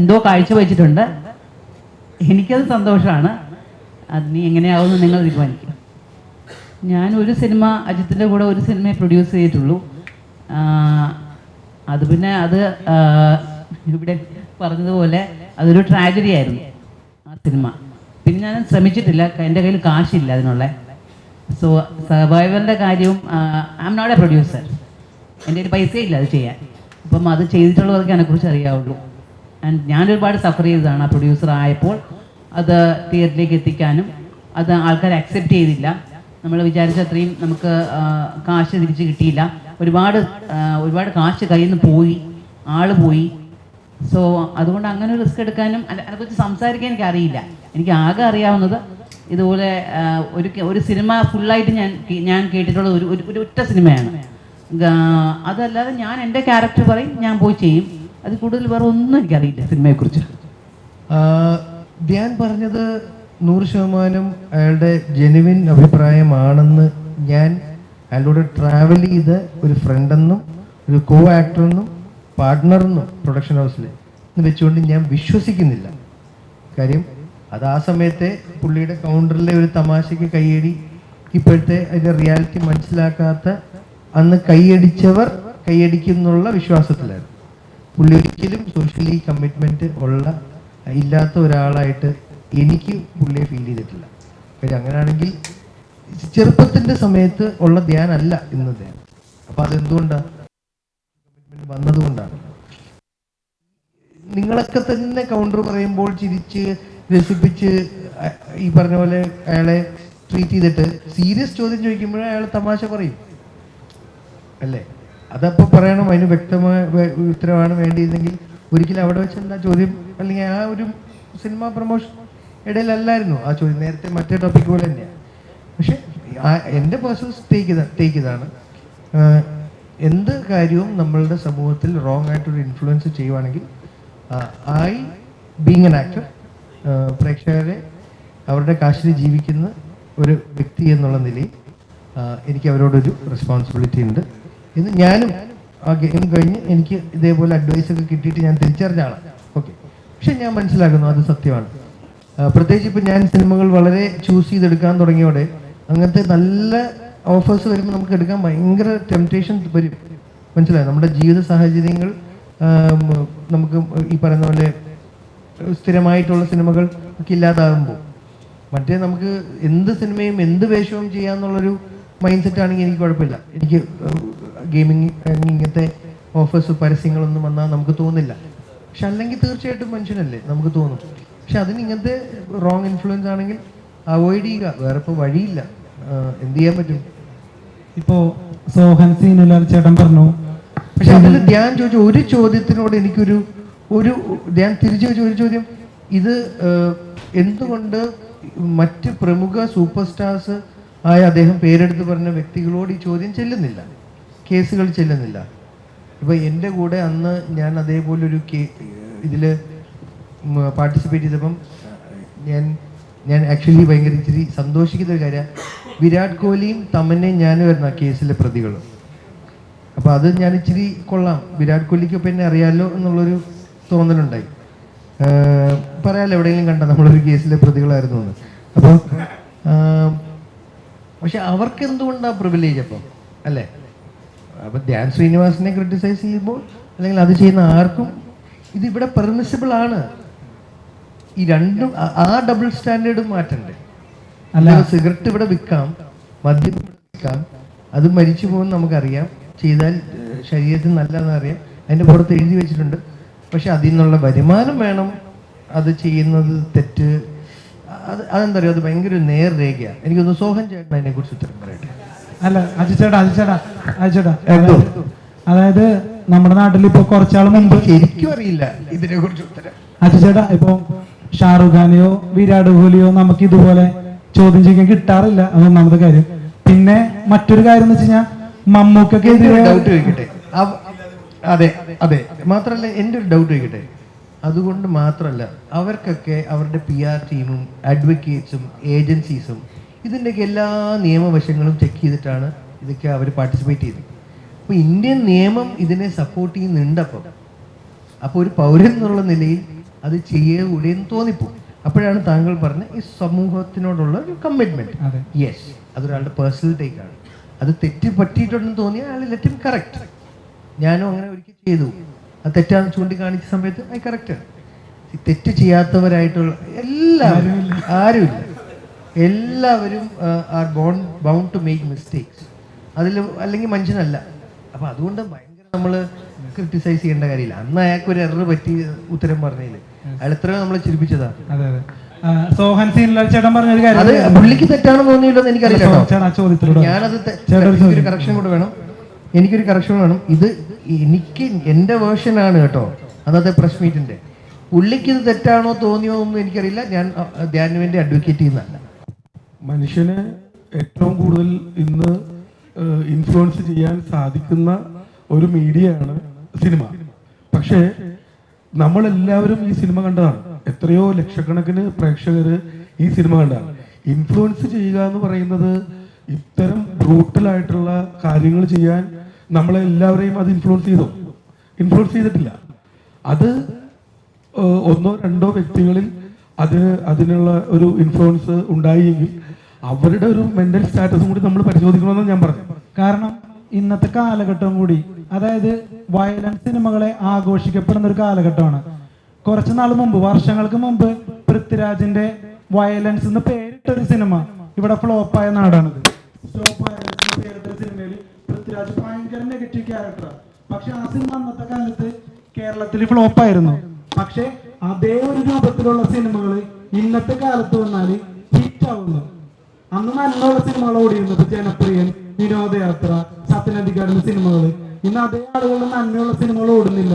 എന്തോ കാഴ്ചവെച്ചിട്ടുണ്ട്. എനിക്കത് സന്തോഷമാണ്. അത് നീ എങ്ങനെയാവുമെന്ന് നിങ്ങൾ തീരുമാനിക്കും. ഞാൻ ഒരു സിനിമ അജിത്തിൻ്റെ കൂടെ ഒരു സിനിമയെ പ്രൊഡ്യൂസ് ചെയ്തിട്ടുള്ളൂ. അത് പിന്നെ അത് ഇവിടെ പറഞ്ഞതുപോലെ അതൊരു ട്രാജഡി ആയിരുന്നു ആ സിനിമ. പിന്നെ ഞാൻ ശ്രമിച്ചിട്ടില്ല, എൻ്റെ കയ്യിൽ കാശില്ല അതിനുള്ള. സോ സർവൈവറിൻ്റെ കാര്യവും I am not a producer, എൻ്റെ കയ്യിൽ പൈസ ഇല്ല അത് ചെയ്യാൻ. അപ്പം അത് ചെയ്തിട്ടുള്ളവർക്ക് അതിനെക്കുറിച്ച് അറിയാവുള്ളൂ. ആൻഡ് ഞാൻ ഒരുപാട് സഫർ ചെയ്തതാണ് ആ പ്രൊഡ്യൂസർ ആയപ്പോൾ. അത് തിയേറ്ററിലേക്ക് എത്തിക്കാനും അത് ആൾക്കാർ അക്സെപ്റ്റ് ചെയ്തില്ല. നമ്മൾ വിചാരിച്ച അത്രയും നമുക്ക് കാശ് തിരിച്ച് കിട്ടിയില്ല. ഒരുപാട് കാശ് കയ്യിൽ നിന്ന് പോയി, ആള് പോയി. സോ അതുകൊണ്ട് അങ്ങനെ ഒരു റിസ്ക് എടുക്കാനും അതിനെക്കുറിച്ച് സംസാരിക്കാൻ എനിക്ക് അറിയില്ല. എനിക്ക് ആകെ അറിയാവുന്നത് ഇതുപോലെ ഒരു സിനിമ ഫുള്ളായിട്ട് ഞാൻ കേട്ടിട്ടുള്ള ഒരു ഒറ്റ സിനിമയാണ്. അതല്ലാതെ ഞാൻ എൻ്റെ ക്യാരക്ടർ പറയും, ഞാൻ പോയി ചെയ്യും. അത് കൂടുതൽ വേറെ ഒന്നും എനിക്കറിയില്ല സിനിമയെക്കുറിച്ച്. ധ്യാൻ പറഞ്ഞത് 100% അയാളുടെ ജെനുവിൻ അഭിപ്രായമാണെന്ന് ഞാൻ അയാളോട് ട്രാവൽ ചെയ്ത ഒരു ഫ്രണ്ടെന്നും ഒരു കോ ആക്ടറെന്നും പാർട്ട്ണറെന്നും പ്രൊഡക്ഷൻ ഹൗസിൽ വെച്ചുകൊണ്ട് ഞാൻ വിശ്വസിക്കുന്നില്ല. കാര്യം അത് ആ സമയത്തെ പുള്ളിയുടെ കൗണ്ടറിലെ ഒരു തമാശയ്ക്ക് കൈയടി, ഇപ്പോഴത്തെ അതിൻ്റെ റിയാലിറ്റി മനസ്സിലാക്കാത്ത അന്ന് കൈയടിച്ചവർ കൈയടിക്കുന്നുള്ള വിശ്വാസത്തിലായിരുന്നു. പുള്ളി ഒരിക്കലും സോഷ്യലി കമ്മിറ്റ്മെൻറ്റ് ഇല്ലാത്ത ഒരാളായിട്ട് എനിക്ക് പുള്ളിയെ ഫീൽ ചെയ്തിട്ടില്ല. കാര്യം അങ്ങനെയാണെങ്കിൽ ചെറുപ്പത്തിൻ്റെ സമയത്ത് ഉള്ള ധ്യാനല്ല ഇന്ന് ധ്യാൻ. അപ്പം അതെന്തുകൊണ്ടാണ്? കമ്മിറ്റ്മെൻറ്റ് വന്നതുകൊണ്ടാണ്. നിങ്ങളൊക്കെ തന്നെ കൗണ്ടർ പറയുമ്പോൾ ചിരിച്ച് രസിപ്പിച്ച് ഈ പറഞ്ഞ പോലെ അയാളെ ട്രീറ്റ് ചെയ്തിട്ട് സീരിയസ് ചോദ്യം ചോദിക്കുമ്പോഴേ അയാൾ തമാശ പറയും അല്ലേ? അതപ്പോൾ പറയണം, അതിന് വ്യക്തമായ ഉത്തരവാണ് വേണ്ടിയിരുന്നെങ്കിൽ ഒരിക്കലും അവിടെ വെച്ചല്ല ചോദ്യം, അല്ലെങ്കിൽ ആ ഒരു സിനിമ പ്രൊമോഷൻ ഇടയിലല്ലായിരുന്നു ആ ചോദ്യം. നേരത്തെ മറ്റേ ടോപ്പിക് പോലെ തന്നെയാണ്. പക്ഷെ എൻ്റെ പേഴ്സണൽ ടേക്ക് ഇതാണ്. എന്ത് കാര്യവും നമ്മളുടെ സമൂഹത്തിൽ റോങ് ആയിട്ടൊരു ഇൻഫ്ലുവൻസ് ചെയ്യുവാണെങ്കിൽ ബീങ് എൻ ആക്ടർ, പ്രേക്ഷകരെ അവരുടെ കാശിൽ ജീവിക്കുന്ന ഒരു വ്യക്തി എന്നുള്ള നിലയിൽ എനിക്ക് അവരോടൊരു റെസ്പോൺസിബിലിറ്റി ഉണ്ട് എന്ന് ഞാനും ആ ഗെയിം കഴിഞ്ഞ് എനിക്ക് ഇതേപോലെ അഡ്വൈസൊക്കെ കിട്ടിയിട്ട് ഞാൻ തിരിച്ചറിഞ്ഞ ആളാണ്. ഓക്കെ, പക്ഷെ ഞാൻ മനസ്സിലാക്കുന്നു അത് സത്യമാണ്. പ്രത്യേകിച്ച് ഇപ്പം ഞാൻ സിനിമകൾ വളരെ ചൂസ് ചെയ്തെടുക്കാൻ തുടങ്ങിയോടെ അങ്ങനത്തെ നല്ല ഓഫേഴ്സ് വരുമ്പോൾ നമുക്ക് എടുക്കാൻ ഭയങ്കര ടെംപ്റ്റേഷൻ വരും. മനസ്സിലായോ? നമ്മുടെ ജീവിത സാഹചര്യങ്ങൾ നമുക്ക് ഈ പറയുന്ന പോലെ സ്ഥിരമായിട്ടുള്ള സിനിമകൾ ഒക്കെ ഇല്ലാതാകുമ്പോൾ, മറ്റേ നമുക്ക് എന്ത് സിനിമയും എന്ത് വേഷവും ചെയ്യാമെന്നുള്ളൊരു മൈൻഡ് സെറ്റ് ആണെങ്കിൽ എനിക്ക് കുഴപ്പമില്ല. എനിക്ക് ഗെയിമിങ് ഇങ്ങനത്തെ ഓഫേഴ്സ് പരസ്യങ്ങളൊന്നും വന്നാൽ നമുക്ക് തോന്നില്ല. പക്ഷെ അല്ലെങ്കിൽ തീർച്ചയായിട്ടും മനുഷ്യനല്ലേ, നമുക്ക് തോന്നും. പക്ഷെ അതിന് ഇങ്ങനത്തെ റോങ് ഇൻഫ്ലുവൻസ് ആണെങ്കിൽ അവോയ്ഡ് ചെയ്യുക, വേറെ ഇപ്പോൾ വഴിയില്ല. എന്ത് ചെയ്യാൻ പറ്റും? ഇപ്പോൾ സോഹൻ സീനുലാൽ ചേട്ടൻ പറഞ്ഞു. പക്ഷെ അതിൽ ധ്യാൻ ചോദിച്ച ഒരു ചോദ്യത്തിനോട് എനിക്കൊരു ധ്യാൻ തിരിച്ചു ചോദിച്ച ഒരു ചോദ്യം, ഇത് എന്തുകൊണ്ട് മറ്റ് പ്രമുഖ സൂപ്പർ സ്റ്റാർസ് ആയ അദ്ദേഹം പേരെടുത്ത് പറഞ്ഞ വ്യക്തികളോട് ഈ ചോദ്യം ചെല്ലുന്നില്ല, കേസുകൾ ചെല്ലുന്നില്ല? ഇപ്പോൾ എൻ്റെ കൂടെ അന്ന് ഞാൻ അതേപോലൊരു ഇതിൽ പാർട്ടിസിപ്പേറ്റ് ചെയ്തപ്പം ഞാൻ ആക്ച്വലി ഭയങ്കര ഇച്ചിരി സന്തോഷിക്കുന്ന ഒരു കാര്യം, വിരാട് കോഹ്ലിയും തമന്നയും ഞാനും വരുന്ന കേസിലെ പ്രതികൾ. അപ്പോൾ അത് ഞാൻ ഇച്ചിരി കൊള്ളാം, വിരാട് കോഹ്ലിക്കൊപ്പം എന്നെ അറിയാമല്ലോ എന്നുള്ളൊരു തോന്നലുണ്ടായി. പറയാമല്ലോ എവിടെയെങ്കിലും കണ്ട നമ്മളൊരു കേസിലെ പ്രതികളായിരുന്നു എന്ന്. അപ്പോൾ പക്ഷെ അവർക്ക് എന്തുകൊണ്ടാണ് പ്രിവിലേജ് അപ്പം, അല്ലേ? അപ്പം ധ്യാൻ ശ്രീനിവാസിനെ ക്രിട്ടിസൈസ് ചെയ്യുമ്പോൾ അല്ലെങ്കിൽ അത് ചെയ്യുന്ന ആർക്കും ഇതിവിടെ പെർമിസിബിൾ ആണ്. ഈ രണ്ടും ആ ഡബിൾ സ്റ്റാൻഡേർഡ് മാറ്റണ്ടേ? അല്ല, സിഗരറ്റ് ഇവിടെ വിൽക്കാം, മദ്യം വിൽക്കാം, അത് മരിച്ചു പോകുമെന്ന് നമുക്കറിയാം, ചെയ്താൽ ശരീരത്തിന് നല്ലതെന്ന് അറിയാം, അതിൻ്റെ പുറത്ത് എഴുതി വെച്ചിട്ടുണ്ട്. പക്ഷെ അതിൽ നിന്നുള്ള വരുമാനം വേണം, അത് ചെയ്യുന്നത് തെറ്റ്. അതെന്താ പറയുക, അത് ഭയങ്കര നേർരേഖയാണ്. എനിക്കൊന്ന് സോഹൻ ചേട്ടൻ അതിനെ കുറിച്ച് ഉത്തരം പറയട്ടെ. അല്ല അജിച്ചേട്ടാ അതായത് നമ്മുടെ നാട്ടിൽ ഇപ്പൊ കുറച്ചാൾ മുമ്പ് ശരിക്കും അറിയില്ല ഇതിനെ കുറിച്ച് ഉത്തരം. അജിച്ചേട്ടാ ഇപ്പൊ ഷാറുഖ് ഖാനെയോ വിരാട് കോഹ്ലിയോ നമുക്ക് ഇതുപോലെ ചോദ്യം ചെയ്യാൻ കിട്ടാറില്ല, അതൊന്നാമത്തെ കാര്യം. പിന്നെ മറ്റൊരു കാര്യം എന്ന് വെച്ച് കഴിഞ്ഞാൽ മമ്മൂക്കൊക്കെ ഡൗട്ട് ചോദിക്കട്ടെ. അതെ അതെ, മാത്രമല്ല എൻ്റെ ഒരു ഡൗട്ട് ചോദിക്കട്ടെ, അതുകൊണ്ട് മാത്രമല്ല അവർക്കൊക്കെ അവരുടെ PR ടീമും അഡ്വക്കേറ്റ്സും ഏജൻസീസും ഇതിൻ്റെയൊക്കെ എല്ലാ നിയമവശങ്ങളും ചെക്ക് ചെയ്തിട്ടാണ് ഇതൊക്കെ അവർ പാർട്ടിസിപ്പേറ്റ് ചെയ്തത്. അപ്പോൾ ഇന്ത്യൻ നിയമം ഇതിനെ സപ്പോർട്ട് ചെയ്യുന്നുണ്ട്. അപ്പോൾ ഒരു പൗരൻ എന്നുള്ള നിലയിൽ അത് ചെയ്യൂടെ എന്ന് തോന്നിപ്പോകും. അപ്പോഴാണ് താങ്കൾ പറഞ്ഞ ഈ സമൂഹത്തിനോടുള്ള ഒരു കമ്മിറ്റ്മെൻറ്റ്. യെസ്, അതൊരാളുടെ പേഴ്സണൽ ടേക്കാണ്. അത് തെറ്റ് പറ്റിയിട്ടുണ്ടെന്ന് തോന്നിയാൽ അയാൾ ലെറ്റ് ഹിം കറക്റ്റ്. ഞാനും അങ്ങനെ ഒരിക്കൽ ചെയ്തു, അത് തെറ്റാന്ന് ചൂണ്ടിക്കാണിച്ച സമയത്ത് ഐ കറക്റ്റ്. തെറ്റ് ചെയ്യാത്തവരായിട്ടുള്ള ആരുമില്ല, എല്ലാവരും are bound to make mistakes. അതിൽ അല്ലെങ്കിൽ മനുഷ്യനല്ല. അപ്പം അതുകൊണ്ട് ഭയങ്കര നമ്മൾ ക്രിട്ടിസൈസ് ചെയ്യേണ്ട കാര്യമില്ല. അന്ന് അയാൾക്ക് ഒരു എറർ പറ്റി ഉത്തരം പറഞ്ഞില്ല, അയാൾ എത്രയോ നമ്മളെ ചിരിപ്പിച്ചതാണ്. സോഹൻ സീനിലാൽ ചേട്ടൻ പറഞ്ഞൊരു കാര്യം, അത് പുള്ളിക്ക് തെറ്റാണെന്ന് തോന്നിയില്ലെന്ന് എനിക്കറിയില്ല. ഞാനത് എനിക്കൊരു കറക്ഷൻ വേണം. ഇത് എനിക്ക് എൻ്റെ വേർഷനാണ് കേട്ടോ, അന്നത്തെ പ്രസ് മീറ്റിൻ്റെ. പുള്ളിക്ക് ഇത് തെറ്റാണോ തോന്നിയോ ഒന്നും എനിക്കറിയില്ല. ഞാൻ ധ്യാനു വേണ്ടി അഡ്വക്കേറ്റ് ചെയ്യുന്നതല്ല. മനുഷ്യനെ ഏറ്റവും കൂടുതൽ ഇന്ന് ഇൻഫ്ലുവൻസ് ചെയ്യാൻ സാധിക്കുന്ന ഒരു മീഡിയയാണ് സിനിമ. പക്ഷേ നമ്മളെല്ലാവരും ഈ സിനിമ കണ്ടതാണ്. എത്രയോ ലക്ഷക്കണക്കിന് പ്രേക്ഷകർ ഈ സിനിമ കണ്ടതാണ്. ഇൻഫ്ലുവൻസ് ചെയ്യുക എന്ന് പറയുന്നത് ഇത്തരം ബ്രൂട്ടലായിട്ടുള്ള കാര്യങ്ങൾ ചെയ്യാൻ നമ്മളെല്ലാവരെയും അത് ഇൻഫ്ലുവൻസ് ചെയ്തിട്ടില്ല. അത് ഒന്നോ രണ്ടോ വ്യക്തികളിൽ അതിനുള്ള ഒരു ഇൻഫ്ലുവൻസ് ഉണ്ടായെങ്കിൽ അവരുടെ ഒരു മെന്റൽ സ്റ്റാറ്റസും കൂടി നമ്മൾ പരിശോധിക്കണമെന്ന് ഞാൻ പറഞ്ഞു. കാരണം ഇന്നത്തെ കാലഘട്ടം കൂടി, അതായത് വയലൻസ് സിനിമകളെ ആഘോഷിക്കപ്പെടുന്ന ഒരു കാലഘട്ടമാണ്. കുറച്ച് നാൾ മുമ്പ്, വർഷങ്ങൾക്ക് മുമ്പ് പൃഥ്വിരാജിന്റെ വയലൻസ് എന്ന് പേരിട്ടൊരു സിനിമ ഇവിടെ ഫ്ലോപ്പായ നാടാണിത്. പേരിട്ടൊരു സിനിമയിൽ പൃഥ്വിരാജ് ഭയങ്കര നെഗറ്റീവ് ക്യാരക്ടറാണ്. പക്ഷെ ആ സിനിമ അന്നത്തെ കാലത്ത് കേരളത്തിൽ ഫ്ലോപ്പായിരുന്നു. പക്ഷെ അതേ ഒരു രൂപത്തിലുള്ള സിനിമകൾ ഇന്നത്തെ കാലത്ത് വന്നാൽ ഹിറ്റ് ആവുന്നു. അന്ന് നല്ലുള്ള സിനിമകൾ ഓടിയിരുന്നത് ജനപ്രിയൻ, വിനോദയാത്ര, സത്യനന്ദിക്കാടുന്ന സിനിമകൾ. ഇന്ന് അതേ ആളുകളുടെ നന്മയുള്ള സിനിമകൾ ഓടുന്നില്ല,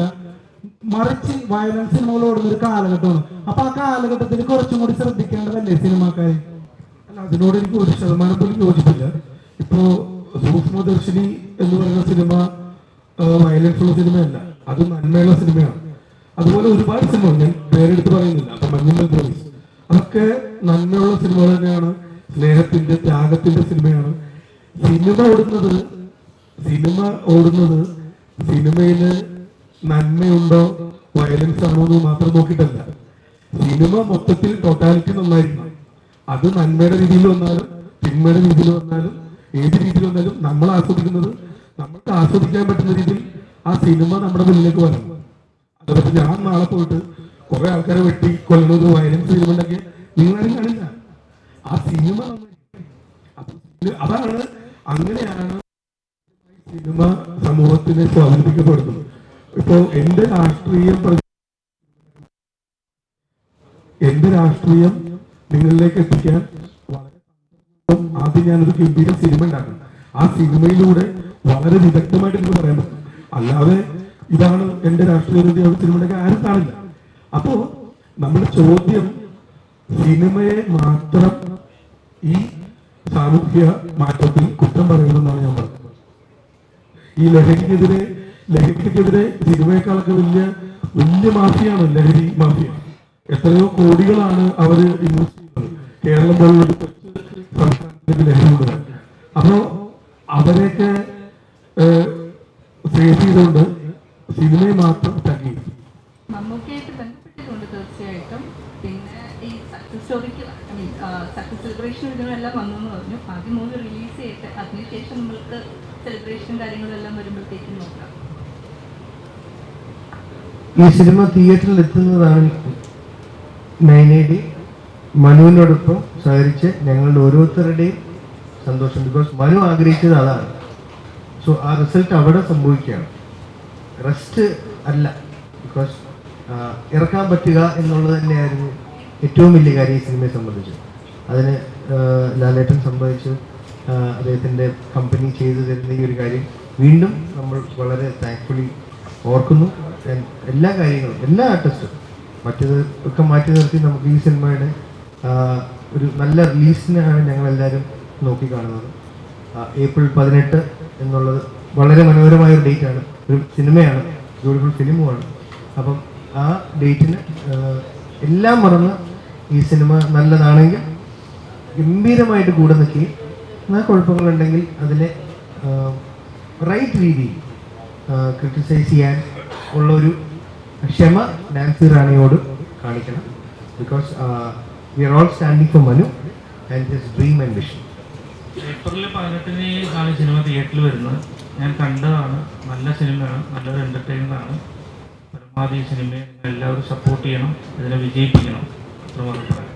മറിച്ച് വയലൻസ് സിനിമകൾ ഓടുന്ന ഒരു കാലഘട്ടമാണ്. അപ്പൊ ആ കാലഘട്ടത്തിൽ കുറച്ചും കൂടി ശ്രദ്ധിക്കേണ്ടതല്ലേ സിനിമാക്കാര്? അതിനോട് എനിക്ക് 1% പോലും യോജിപ്പില്ല. ഇപ്പോ സൂക്ഷ്മദർശിനി എന്ന് പറയുന്ന സിനിമ വയലൻസ് ഉള്ള സിനിമയല്ല, അത് നന്മയുള്ള സിനിമയാണ്. അതുപോലെ ഒരുപാട് സിനിമ ഞാൻ പേരെടുത്ത് പറയുന്നില്ല. അപ്പൊ മഞ്ഞുമൽ പോലീസ് അതൊക്കെ നന്മയുള്ള സിനിമകൾ തന്നെയാണ്, സ്നേഹത്തിന്റെ ത്യാഗത്തിന്റെ സിനിമയാണ്. സിനിമ ഓടുന്നത് സിനിമയില് നന്മയുണ്ടോ വയലൻസ് ആണോ എന്ന് മാത്രം നോക്കിയിട്ടല്ല. സിനിമ മൊത്തത്തിൽ ടോട്ടാലിറ്റി നന്നായിരിക്കണം. അത് നന്മയുടെ രീതിയിൽ വന്നാലും തിന്മയുടെ രീതിയിൽ വന്നാലും ഏത് രീതിയിൽ വന്നാലും നമ്മൾ ആസ്വദിക്കുന്നത് നമ്മൾക്ക് ആസ്വദിക്കാൻ പറ്റുന്ന രീതിയിൽ ആ സിനിമ നമ്മുടെ മുന്നിലേക്ക് വരണം. അതേപോലെ ഞാൻ നാളെ പോയിട്ട് കുറെ ആൾക്കാരെ വെട്ടി കൊല്ലുന്നത് വയലൻസ് സിനിമ ഉണ്ടാക്കി നിങ്ങളാരും കാണില്ല. ആ സിനിമ അതാണ്, അങ്ങനെയാണ് സിനിമ സമൂഹത്തിനെ സ്വാധീനിക്കപ്പെടുന്നത്. ഇപ്പോ എന്റെ രാഷ്ട്രീയം നിങ്ങളിലേക്ക് എത്തിക്കാൻ ആദ്യം ഞാനൊരു ഗംഭീര സിനിമ ഉണ്ടാക്കണം. ആ സിനിമയിലൂടെ വളരെ വിദഗ്ധമായിട്ട് എനിക്ക് പറയാൻ പറ്റും. അല്ലാതെ ഇതാണ് എന്റെ രാഷ്ട്രീയ സിനിമ ഉണ്ടാക്കാൻ ആരും കാണില്ല. അപ്പോ നമ്മുടെ ചോദ്യം സിനിമയെ മാത്രം ഈ സാമൂഹ്യ മാറ്റത്തിൽ കുറ്റം പറയുന്നതെന്നാണ് ഞാൻ പറഞ്ഞത്. ഈ ലഹരിക്കെതിരെ സിനിമയെക്കാളൊക്കെ വലിയ മാഫിയാണ് ലഹരി മാഫിയ. എത്രയോ കോടികളാണ് അവര് ഇൻവെസ്റ്റ് ചെയ്യുന്നത് കേരളം പോലുള്ള സംസ്ഥാനത്തിന്റെ ലഹരി കൊണ്ടുവരാൻ. അപ്പോ അവരെയൊക്കെ ഫേസ് ചെയ്തുകൊണ്ട് സിനിമയെ മാത്രം തങ്ങി. മമ്മൂക്കയായിട്ട് ബന്ധപ്പെട്ടിട്ടുണ്ട് തീർച്ചയായിട്ടും. പിന്നെ ഈ സക്സസ് സ്റ്റോറിക്ക് സക്സസ് സെലിബ്രേഷൻ ഇതിനെല്ലാം വന്നു എന്ന് പറഞ്ഞു. ആദ്യം മൂന്ന് റിലീസ് ചെയ്തിട്ട് അതിനുശേഷം നമ്മൾക്ക് സെലിബ്രേഷൻ കാര്യങ്ങളെല്ലാം വരുമ്പോഴത്തേക്കും നോക്കാം. ഈ സിനിമ തിയേറ്ററിൽ എത്തുന്നതാണ് നൈനയുടെ മനുവിനോടൊപ്പം സഹകരിച്ച് ഞങ്ങളുടെ ഓരോരുത്തരുടെയും സന്തോഷം. ബിക്കോസ് മനു ആഗ്രഹിച്ചത് അതാണ്. സോ ആ റിസൾട്ട് അവിടെ സംഭവിക്കുകയാണ്, റെസ്റ്റ് അല്ല. ബിക്കോസ് ഇറക്കാൻ പറ്റുക എന്നുള്ളത് തന്നെയായിരുന്നു ഏറ്റവും വലിയ കാര്യം ഈ സിനിമയെ സംബന്ധിച്ച്. അതിന് ലാലേട്ടൻ സംബന്ധിച്ച് അദ്ദേഹത്തിൻ്റെ കമ്പനി ചെയ്തു തരുന്ന ഈ ഒരു കാര്യം വീണ്ടും നമ്മൾ വളരെ താങ്ക്ഫുള്ളി ഓർക്കുന്നു. എല്ലാ കാര്യങ്ങളും, എല്ലാ ആർട്ടിസ്റ്റും മറ്റേത് ഒക്കെ മാറ്റി നിർത്തി നമുക്ക് ഈ സിനിമയുടെ ഒരു നല്ല റിലീസിനാണ് ഞങ്ങളെല്ലാവരും നോക്കിക്കാണുന്നത്. ഏപ്രിൽ 18 എന്നുള്ളത് വളരെ മനോഹരമായൊരു ഡേറ്റാണ്, ഒരു സിനിമയാണ്, ബ്യൂട്ടിഫുൾ ഫിലിമുമാണ്. അപ്പം ആ ഡേറ്റിന് എല്ലാം മറന്ന് ഈ സിനിമ നല്ലതാണെങ്കിൽ ഗംഭീരമായിട്ട് കൂടെ നിൽക്കുകയും എന്നാൽ കുഴപ്പങ്ങളുണ്ടെങ്കിൽ അതിനെ റൈറ്റ് രീതിയിൽ ക്രിട്ടിസൈസ് ചെയ്യാൻ ഉള്ളൊരു ക്ഷമ നാൻസി റാണിയോട് കാണിക്കണം. Because we are all standing four Manu and his dream and vision. April 18 ആണ് സിനിമ തിയേറ്ററിൽ വരുന്നത്. ഞാൻ കണ്ടതാണ്, നല്ല സിനിമയാണ്, നല്ലൊരു എൻ്റർടൈനർ ആണ്. പരമാവധി സിനിമയെ എല്ലാവരും സപ്പോർട്ട് ചെയ്യണം, ഇതിനെ വിജയിപ്പിക്കണം. അത്രമാത്രം.